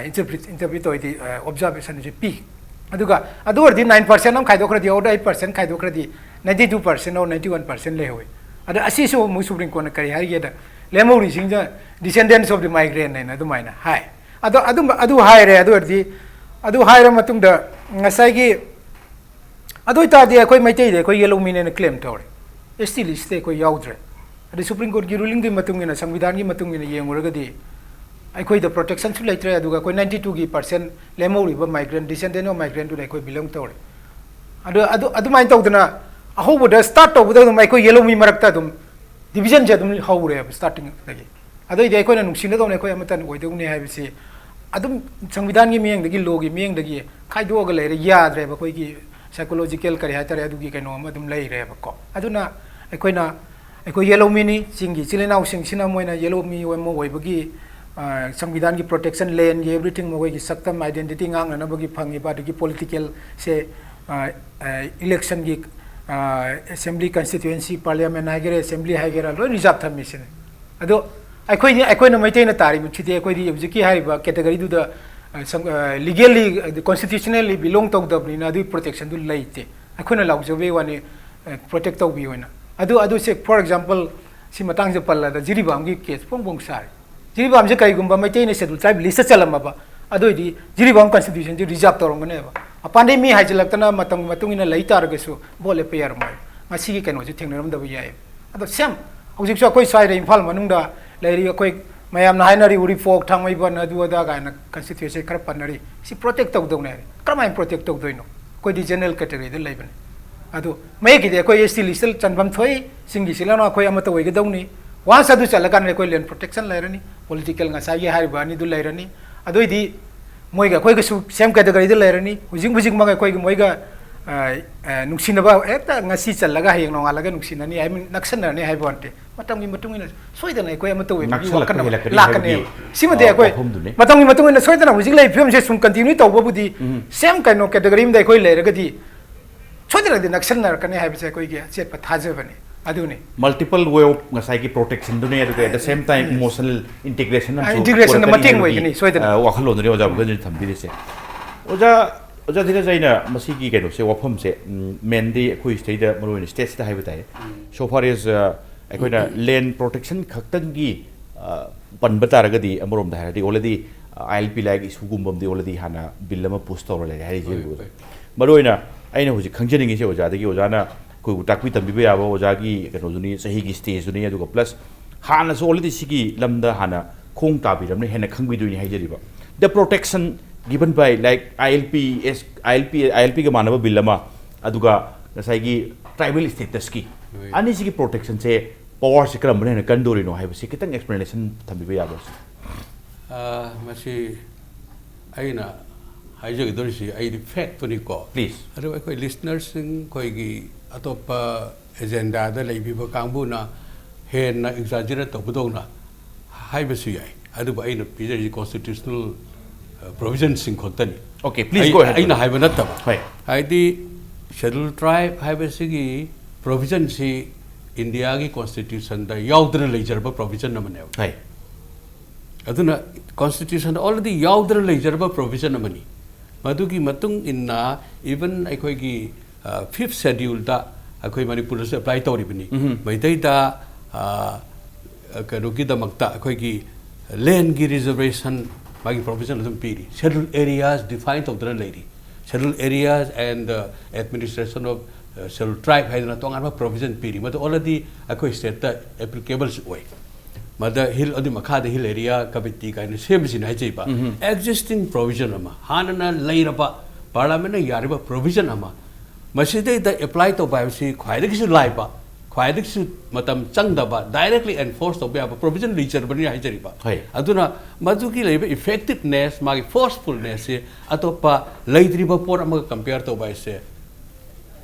ꯏꯟꯇꯔꯄ꯭ꯔꯤꯠ ꯇꯧꯏꯗꯤ ꯑꯣꯕꯖꯥꯔꯕꯦꯁꯟꯁꯦ ꯄꯤ ꯑꯗꯨꯒ ꯑꯗꯨ ꯑꯣꯏꯔꯗꯤ 9% ꯑꯃ ꯈꯥꯏꯗꯣꯛꯈ꯭ꯔꯗꯤ ꯑꯣꯔꯗ 8% ꯈꯥꯏꯗꯣꯛꯈ꯭ꯔꯗꯤ 92% ꯑꯣꯔ 91% ꯂꯩꯍꯧꯏ ꯑꯗ ꯑꯁꯤꯁꯨ ꯑꯃꯨꯛ ꯁꯨꯄ꯭ꯔꯤꯝ ꯀꯣꯔꯠꯅ ꯀꯔꯤ ꯍꯥꯏꯒꯦꯗ ꯂꯦꯝꯍꯧꯔꯤꯁꯤꯡꯗ ꯗꯤꯁꯦꯟꯗꯦꯟꯁ ꯑꯣꯐ ꯗꯤ ꯃꯥꯏꯒ꯭ꯔꯦꯟ ꯍꯥꯏꯅ ꯑꯗꯨꯃꯥꯏꯅ ꯍꯥꯏ ꯑꯗꯨ ꯍꯥꯏꯔꯦ ꯑꯗꯨ ꯑꯣꯏꯔꯗꯤ ꯑꯗꯨ ꯍꯥꯏꯔ ꯃꯇꯨꯡꯗ ꯉꯁꯥꯏꯒꯤ ꯑꯗꯨ ꯑꯣꯏꯇꯥꯔꯗꯤ ꯑꯩꯈꯣꯏ ꯃꯩꯇꯩꯗ ꯑꯩꯈꯣꯏ ꯌꯦꯜꯂꯣ ꯃꯤꯅꯦꯅ ꯀ꯭ꯂꯦꯝ ꯇꯧꯔꯦ ꯁꯤ ꯂꯤꯁꯇ ꯑꯩꯈꯣꯏ ꯌꯥꯎꯗ꯭ꯔꯦ ꯑꯗꯩ ꯁꯨꯄ꯭ꯔꯤꯝ ꯀꯣꯔꯠꯀꯤ ꯔꯨꯂꯤꯡꯒꯤ ꯃꯇꯨꯡ ꯏꯟꯅ ꯁꯪꯕꯤꯙꯥꯟꯒꯤ ꯃꯇꯨꯡ ꯏꯟꯅ ꯌꯦꯡꯉꯨꯔꯒꯗꯤ ꯑꯩꯈꯣꯏꯗ ꯄ꯭ꯔꯣꯇꯦꯛꯁꯟꯁꯨ ꯂꯩꯇ꯭ꯔꯦ ꯑꯗꯨꯒ ꯑꯩꯈꯣꯏ 92% ꯂꯦꯝꯍꯧꯔꯤꯕ ꯃꯥꯏꯒ꯭ꯔꯦꯟ ꯗꯤꯁꯦꯟꯗꯦꯟ ꯑꯣꯐ ꯃꯥꯏꯒ꯭ꯔꯦꯟꯗꯨꯗ ꯑꯩꯈꯣꯏ ꯕꯤꯂꯣꯡ ꯇꯧꯔꯦ ꯑꯗꯨꯃꯥꯏꯅ ꯇꯧꯗꯅ ꯑꯍꯧꯕꯗ ꯁ꯭ꯇꯥꯔꯠ ꯇꯧꯕꯗ ꯑꯗꯨꯝ ꯑꯩꯈꯣꯏ ꯌꯦꯜꯂꯣ ꯃꯤ ꯃꯔꯛꯇ ꯑꯗꯨꯝ ꯗꯤꯕꯤꯖꯟꯁꯦ ꯑꯗꯨꯝ ꯍꯧꯔꯦꯕ ꯁ꯭ꯇꯥꯔꯇꯤꯡꯗꯒꯤ ꯑꯗꯨꯏꯗꯤ ꯑꯩꯈꯣꯏꯅ ꯅꯨꯡꯁꯤꯅꯗꯧꯅ ꯑꯩꯈꯣꯏ ꯑꯃꯠꯇ ꯑꯣꯏꯗꯧꯅꯤ ꯍꯥꯏꯕꯁꯤ ꯑꯗꯨꯝ ꯁꯪꯕꯤꯙꯥꯟꯒꯤ ꯃꯤꯠꯌꯦꯡꯗꯒꯤ ꯂꯣꯒꯤ ꯃꯤꯠꯌꯦꯡꯗꯒꯤ ꯈꯥꯏꯗꯣꯛꯑꯒ ꯂꯩꯔꯦ ꯌꯥꯗ꯭ꯔꯦꯕ ꯑꯩꯈꯣꯏꯒꯤ ꯁꯥꯏꯀꯣꯂꯣꯖꯤꯀꯦꯜ ꯀꯔꯤ ꯍꯥꯏꯇꯥꯔꯦ ꯑꯗꯨꯒꯤ ꯀꯩꯅꯣ ꯑꯃ ꯑꯗꯨꯝ ꯂꯩꯔꯦꯕꯀꯣ ꯑꯗꯨꯅ ꯑꯩꯈꯣꯏ ꯌꯦꯜꯂꯣ ꯃꯤꯅꯤ ꯆꯤꯡꯒꯤ ꯏꯆꯤꯜ ꯏꯅꯥꯎꯁꯤꯡꯁꯤꯅ ꯃꯣꯏꯅ ꯌꯦꯜꯂꯣ ꯃꯤ ꯑꯃ ꯑꯣꯏꯕꯒꯤ ꯁꯪꯕꯤꯙꯥꯟꯒꯤ ꯄ꯭ꯔꯣꯇꯦꯛꯁꯟ ꯂꯦꯟꯒꯤ ꯑꯦꯕ꯭ꯔꯤꯊꯤꯡ ꯃꯈꯣꯏꯒꯤ ꯁꯛꯇꯝ ꯑꯥꯏꯗꯦꯟꯇꯤꯇꯤ ꯉꯥꯡꯅꯅꯕꯒꯤ ꯐꯪꯉꯤꯕ ꯑꯗꯒꯤ ꯄꯣꯂꯤꯇꯤꯀꯦꯜꯁꯦ ꯏꯂꯦꯛꯁꯟꯒꯤ ꯑꯦꯁꯦꯝꯕ꯭ꯂꯤ ꯀꯟꯁꯇꯤꯇ꯭ꯌꯨꯌꯦꯟꯁꯤ ꯄꯥꯔꯂꯤꯌꯥꯃꯦꯟ ꯍꯥꯏꯒꯦꯔꯥ ꯑꯦꯁꯦꯝꯕ꯭ꯂꯤ ꯍꯥꯏꯒꯦꯔꯥ ꯂꯣꯏ ꯔꯤꯖꯥर्व ꯊꯝꯃꯤꯁꯤꯅꯦ ꯑꯗꯣ ꯑꯩꯈꯣꯏꯅ ꯃꯩꯇꯩꯅ ꯇꯥꯔꯤꯕꯁꯤꯗꯤ ꯑꯩꯈꯣꯏꯗꯤ ꯍꯧꯖꯤꯛꯀꯤ ꯍꯥꯏꯔꯤꯕ ꯀꯦꯇꯦꯒꯣꯔꯤꯗꯨꯗ ꯂꯤꯒꯦꯜꯂꯤ ꯀꯣꯟꯁꯇꯤꯇ꯭ꯌꯨꯁꯅꯦꯜꯂꯤ ꯕꯤꯂꯣꯡ ꯇꯧꯗꯕꯅꯤꯅ ꯑꯗꯨꯒꯤ ꯄ꯭ꯔꯣꯇꯦꯛꯁꯟꯗꯨ ꯂꯩꯇꯦ ꯑꯩꯈꯣꯏꯅ ꯂꯥꯎꯖꯕꯒꯤ ꯋꯥꯅꯤ ꯄ꯭ꯔꯣꯇꯦꯛ ꯇꯧꯕꯤ ꯑꯣꯏꯅ ꯑꯗꯨꯁꯦ ꯐꯣꯔ ꯑꯦꯛꯖꯥꯝꯄꯜ ꯁꯤ ꯃꯇꯥꯡꯁꯦ ꯄꯜꯂꯗ ꯖꯤꯔꯤꯕꯥꯝꯒꯤ ꯀꯦꯁ ꯐꯣꯡ ꯁꯥꯔꯦ ꯖꯤꯔꯤꯕꯥꯝꯁꯦ ꯀꯔꯤꯒꯨꯝꯕ ꯃꯩꯇꯩꯅ ꯁꯦꯗꯨꯜ ꯇ꯭ꯔꯥꯏꯕ ꯂꯤꯁꯇ ꯆꯜꯂꯝꯃꯕ ꯑꯗꯨ ꯑꯣꯏꯗꯤ ꯖꯤꯔꯤꯕꯥꯝ ꯀꯟꯁꯇꯤꯇ꯭ꯌꯨꯁꯟꯁꯦ ꯔꯤꯖꯥर्व ꯇꯧꯔꯝꯒꯅꯦꯕ ꯃꯄꯥꯟꯗꯩ ꯃꯤ ꯍꯥꯏꯖꯤꯜꯂꯛꯇꯅ ꯃꯇꯝꯒꯤ ꯃꯇꯨꯡ ꯏꯟꯅ ꯂꯩ ꯇꯥꯔꯒꯁꯨ ꯚꯣꯠ ꯂꯦꯞꯄ ꯌꯥꯔꯝꯃꯣꯏ ꯃꯁꯤꯒꯤ ꯀꯩꯅꯣꯁꯦ ꯊꯦꯡꯅꯔꯝꯗꯕ ꯌꯥꯏ ꯑꯗꯣ ꯁꯦꯝ ꯍꯧꯖꯤꯛꯁꯨ ꯑꯩꯈꯣꯏ ꯁ꯭ꯋꯥꯏꯗ ꯏꯝꯐꯥꯜ ꯃꯅꯨꯡꯗ ꯂꯩꯔꯤ ꯑꯩꯈꯣꯏ ꯃꯌꯥꯝꯅ ꯍꯥꯏꯅꯔꯤ ꯎꯔꯤꯄꯣꯛ ꯊꯥꯡꯃꯩꯕꯟ ꯑꯗꯨ ꯑꯗꯥ ꯀꯥꯏꯅ ꯀꯟꯁꯇꯤꯇ꯭ꯌꯨꯟꯁꯤ ꯈꯔ ꯄꯟꯅꯔꯤ ꯁꯤ ꯄ꯭ꯔꯣꯇꯦꯛ ꯇꯧꯗꯧꯅꯦ ꯍꯥꯏꯔꯤ ꯀꯔꯝꯍꯥꯏꯅ ꯄ꯭ꯔꯣꯇꯦꯛ ꯇꯧꯗꯣꯏꯅꯣ ꯑꯩꯈꯣꯏꯗꯤ ꯖꯦꯅꯔꯦꯜ ꯀꯦꯇꯦꯒꯣꯔꯤꯗ ꯂꯩꯕꯅꯤ ꯑꯗꯣ ꯃꯌꯦꯛꯀꯤꯗꯤ ꯑꯩꯈꯣꯏ ST ꯂꯤꯁꯇ ꯆꯟꯐꯝ ꯊꯣꯛꯏ ꯆꯤꯡꯒꯤ ꯏꯆꯤꯜ-ꯏꯅꯥꯎ ꯑꯩꯈꯣꯏ ꯑꯃꯠꯇ ꯑꯣꯏꯒꯗꯧꯅꯤ ꯋꯥꯟꯁ ꯑꯗꯨ ꯆꯠꯂꯀꯥꯟꯗ ꯑꯩꯈꯣꯏ ꯂꯦꯟ ꯄ꯭ꯔꯣꯇꯦꯛꯁꯟ ꯂꯩꯔꯅꯤ ꯄꯣꯂꯤꯇꯤꯀꯦꯜ ꯉꯁꯥꯏꯒꯤ ꯍꯥꯏꯔꯤꯕ ꯑꯅꯤꯗꯨ ꯂꯩꯔꯅꯤ ꯑꯗꯨꯏꯗꯤ ꯃꯣꯏꯒ ꯑꯩꯈꯣꯏꯒꯁꯨ ꯁꯦꯝ ꯀꯦꯇꯦꯒꯣꯔꯤꯗ ꯂꯩꯔꯅꯤ ꯍꯧꯖꯤꯛꯃꯛ ꯑꯩꯈꯣꯏꯒ ꯃꯣꯏꯒ ꯅꯨꯡꯁꯤꯅꯕ ꯍꯦꯛꯇ ꯉꯁꯤ ꯆꯜꯂꯒ ꯍꯌꯦꯡ ꯅꯣꯡꯉꯥꯜꯂꯒ ꯅꯨꯡꯁꯤꯅꯅꯤ ꯅꯛꯁꯟꯅꯔꯅꯤ ꯍꯥꯏꯕ ꯅꯠꯇꯦ ꯃꯇꯝꯒꯤ ꯃꯇꯨꯡ ꯏꯟꯅ ꯁꯣꯏꯗꯅ ꯑꯩꯈꯣꯏ ꯑꯃꯠꯇ ꯑꯣꯏꯕꯒꯤ ꯋꯥꯈꯜ ꯑꯃ ꯂꯥꯛꯀꯅꯦꯕ ꯁꯤꯃꯗꯤ ꯑꯩꯈꯣꯏ ꯃꯇꯝꯒꯤ ꯃꯇꯨꯡ ꯏꯟꯅ ꯁꯣꯏꯗꯅ ꯍꯧꯖꯤꯛ ꯂꯩꯔꯤꯕ ꯐꯤꯕꯝꯁꯦ ꯁꯨꯝ ꯀꯟꯇꯤꯅ꯭ꯌꯨ ꯇꯧꯕꯕꯨꯗꯤ ꯁꯦꯝ ꯀꯩꯅꯣ ꯀꯦꯇꯦꯒꯣꯔꯤ ꯑꯃꯗ ꯑꯩꯈꯣꯏ ꯂꯩꯔꯒꯗꯤ ꯁꯣꯏꯗꯅꯗꯤ ꯅꯛꯁꯟꯅꯔꯛꯀꯅꯤ ꯍꯥꯏꯕꯁꯦ ꯑꯩꯈꯣꯏꯒꯤ ꯑꯆꯦꯠꯄ ꯊꯥꯖꯕꯅꯤ ꯑꯗꯨꯅꯤ ꯃꯜꯇꯤꯄꯜ ꯋꯦ ꯑꯣꯐ ꯉꯁꯥꯏꯒꯤ ꯄ꯭ꯔꯣꯇꯦꯛꯁꯟꯗꯨꯅꯦ ꯑꯗꯨꯒ ꯑꯦꯠ ꯗ ꯁꯦꯝ ꯇꯥꯏꯝ ꯏꯃꯣꯁꯅꯦꯜ ꯏꯟꯇꯤꯒ꯭ꯔꯦꯁꯟ ꯏꯟꯇꯤꯒ꯭ꯔꯦꯁꯟꯗ ꯃꯇꯦꯡ ꯑꯣꯏꯒꯅꯤ ꯁꯣꯏꯗꯅ ꯋꯥꯈꯜꯂꯣꯟꯗꯨꯅꯤ ꯑꯣꯖꯥ ꯚꯣꯒꯦꯟꯗ꯭ꯔꯖꯤꯠ ꯊꯝꯕꯤꯔꯤꯁꯦ ꯑꯣꯖꯥ ꯙꯤꯔꯖ ꯑꯩꯅ ꯃꯁꯤꯒꯤ ꯀꯩꯅꯣꯁꯦ ꯋꯥꯐꯝꯁꯦ ꯃꯦꯟꯗꯤ ꯑꯩꯈꯣꯏ ꯁꯤꯗꯩꯗ ꯃꯔꯨꯑꯣꯏꯅ ꯁ꯭ꯇꯦꯠꯁꯤꯗ ꯍꯥꯏꯕ ꯇꯥꯏ ꯁꯣ ꯐꯥꯔ ꯑꯦꯖ ꯑꯩꯈꯣꯏꯅ ꯂꯦꯟ ꯄ꯭ꯔꯣꯇꯦꯛꯁꯟ ꯈꯛꯇꯪꯒꯤ ꯄꯟꯕ ꯇꯥꯔꯒꯗꯤ ꯑꯃꯔꯣꯝꯗ ꯍꯥꯏꯔꯗꯤ ꯑꯣꯜꯔꯦꯗꯤ ILP ꯂꯥꯏꯛ ꯏꯁꯨꯒꯨꯝꯕꯝꯗꯤ ꯑꯣꯜꯔꯦꯗꯤ ꯍꯥꯟꯅ ꯕꯤꯜ ꯑꯃ ꯄꯨꯁ ꯇꯧꯔ ꯂꯩꯔꯦ ꯍꯥꯏꯔꯤꯁꯦ ꯃꯔꯨꯑꯣꯏꯅ ꯑꯩꯅ ꯍꯧꯖꯤꯛ ꯈꯪꯖꯅꯤꯡꯉꯤꯁꯦ ꯑꯣꯖꯥꯗꯒꯤ ꯑꯣꯖꯥꯅ ꯑꯩꯈꯣꯏꯕꯨ ꯇꯥꯛꯄꯤ ꯇꯝꯕꯤꯕ ꯌꯥꯕ ꯑꯣꯖꯥꯒꯤ ꯀꯩꯅꯣꯗꯨꯅꯤ ꯆꯍꯤꯒꯤ ꯁ꯭ꯇꯦꯖꯗꯨꯅꯤ ꯑꯗꯨꯒ ꯄ꯭ꯂꯁ ꯍꯥꯟꯅꯁꯨ ꯑꯣꯜꯔꯦꯗꯤ ꯁꯤꯒꯤ ꯂꯝꯗ ꯍꯥꯟꯅ ꯈꯣꯡ ꯇꯥꯕꯤꯔꯝꯅ ꯍꯦꯟꯅ ꯈꯪꯕꯤꯗꯣꯏꯅꯤ ꯍꯥꯏꯖꯔꯤꯕ ꯗ protection given by like ILP ga manaba bill ama aduga ngasai tribal status ki ani sigi protection se power se kram bane kandori no haiba se kitang explanation thambi ba yabos masi aina haije gi dorisi ai fact to ni ko please adu koi listeners sing koi gi atopa agenda da leibi ba kangbu na hen na exaggerate to budona haiba su yai adu ba aina pijari constitutional provision sing khotani okay please go ahead aina haiba nataba haidi schedule tribe haiba sigi provision si india gi constitution da yaudra lejarba provision namane hai aduna constitution already yaudra lejarba provision namani madugi matung inna even aikoi gi 5th schedule da aikoi manipur se apply tawribani maidai da karugi da makta aikoi gi land gi reservation magi provision of piri scheduled areas defined of the lady scheduled areas and the administration of schedule tribe hay na tong an provision piri madu already akoi state ta applicable oi mada hill adi makha de hill area committee kai ne sem sin hai chei ba existing provision ama hanana leiraba parliament na yariba provision ama maside da apply to ba si khwai de kisu lai ba khwai de kisu matam chang da ba directly enforce to ba provision reacher bani hai cheri ba aduna madu ki leiba effectiveness magi forcefulness se atopa leidriba por ama compare to ba se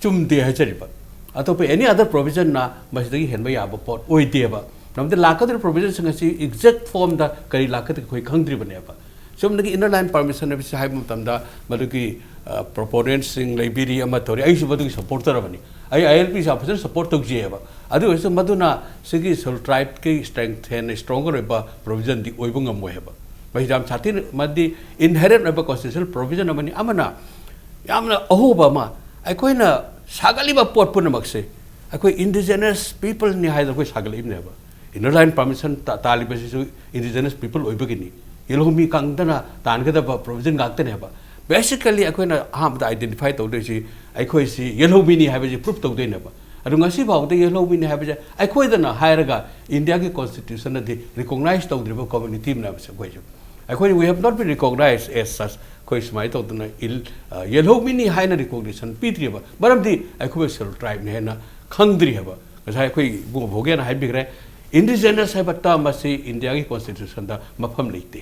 chum de hai cheri ba atopa any other provision na maside ki henba ya ba por oi de ba namde lakadri provision sing si exact form da kari lakat khoi khangdri bane ba som nagi inner line permission bi sai mutam da madu ki proponents sing library ama thori ai subadu supporter bani ai ILP sa person support to je ba adu so maduna sigi sol tribe ki strength and stronger ba provision di oibung am ba bai jam chatin madi inherent ba constitutional provision amani amana yamna aho ba ma ai koina sagali ba pot pun makse ai koi indigenous people ni hai da koi sagali ne ba inner line permission talibasi indigenous people oibagini yelomi kangdana tangada provision gakte ne ba basically akoina ham da identify to de si akoi si yelomi ni habi proof to de ne ba adu ngasi ba de yelomi ni habi akoi da na hairaga india ki constitution de recognize to de community na se koi akoi we have not been recognized as such koi smai to na il yelomi ni haina recognition pitri ba baram di akoi sel tribe ne na khangdri ba ngasai koi bhogen habi gre indigenous hai batta masi india ki constitution da mafam leite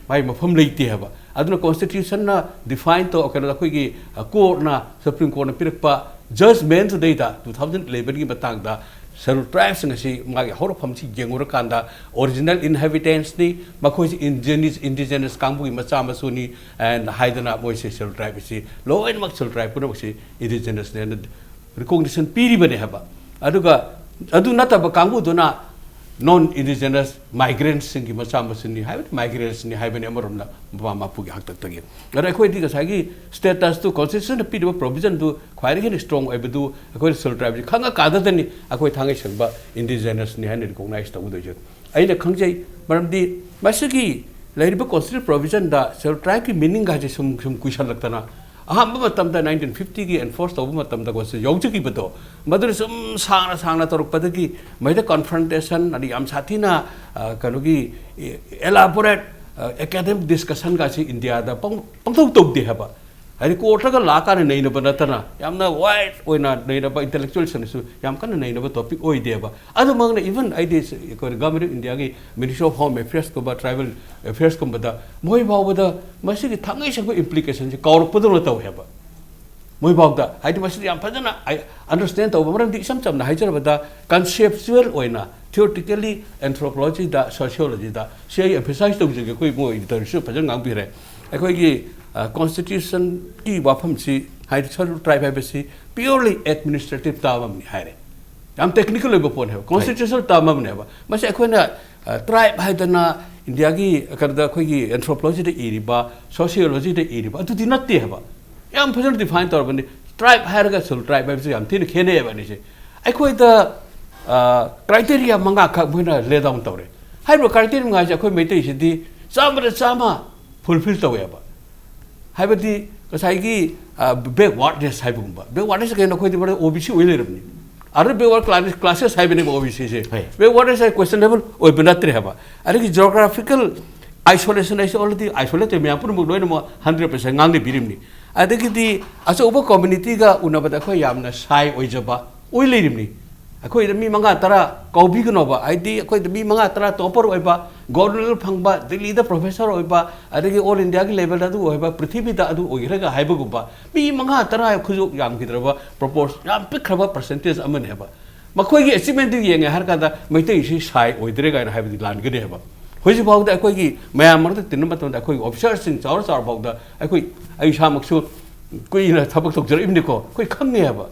mai mafam leite haba aduna constitution na define to okana koi gi court na supreme court na pirakpa judgment data 2011 gi batang da scheduled tribes ngasi magi hor pham chi jengura kanda original inhabitants ni makoi indigenous kangbu gi macha masu ni and haidana moi scheduled tribe si law and scheduled tribe puna si indigenous ne recognition piri bane haba aduga adu nata ba kangbu dona non indigenous migrants singi macha masini hai migrants ni hai bani amarom na ba ma pu gi hak tak tagi ara khoi di ga sagi status to constitution pi do provision do khwai ri strong ai bu khoi sol tribe khanga ka da ni khoi thangai sangba indigenous ni hai ni recognize to do je ai na khangjai maram di masigi lairiba constitutional provision da sol tribe ki meaning ga je sum kuisal laktana aham matam da 1950 gi enforce to matam da was yongji ki bato madur sum sangna torok padaki maida confrontation ani am sathina kanogi elaborate academic discussion ga si india da pang to de haba ani court ga la ka nei na banatana yamna wide oina nei na ba intellectual su yam kan nei na ba topic oi de ba adu mang na even ideas ko government india gi ministry of home affairs ko ba tribal affairs ko ba da moi ba da masi gi thangai sa ko implication ji kaur pudu to heba moi ba da haidi masi yam phajana I understand to ba ram di sam na haijar ba da conceptual oina theoretically anthropology da sociology da sei emphasize to ji ko moi inter su phajang ngang bi re akoi gi constitution ki wafam si hai scheduled tribe hai besi purely administrative tamam ni hai re am technical level pon hai constitutional tamam ne ba mas akoina tribe hai dana india gi karda khoi gi anthropology de iriba sociology de iriba atu di natte ha ba yam phajal define tor bani tribe hai ga scheduled tribe hai besi am tin khene ba ni se akoi da criteria manga kha buna lay down tore hai ro criteria nga ja khoi mete si di chama fulfill to ya ba haibati kasai backwardness haibumba backwardness ke no khoi di OBC oile rabni are backward classes haibani OBC se backwardness is questionable oi binatre haba are ki geographical isolation is already isolated me apun mo 100% ngang de birimni adagi di aso oba community ga unabada khoi yamna sai oijaba oile rimni akoi mi manga tara kaubi gno ba id akoi mi manga tara topper oiba governor phangba delhi da professor oiba adagi all india ki level da du oiba prithvi da adu oiraga haiba guba mi manga tara khuju yam kidraba propose yam pikraba percentage aman heba makoi gi achievement di yeng har ka da maitei si sai oidre ga haiba di lan gade heba hoji bau da akoi gi mayam mar da tin matam da akoi officers sing chawr chawr bau da akoi ai sa maksu koi na thabak tok jar imni ko koi khamne heba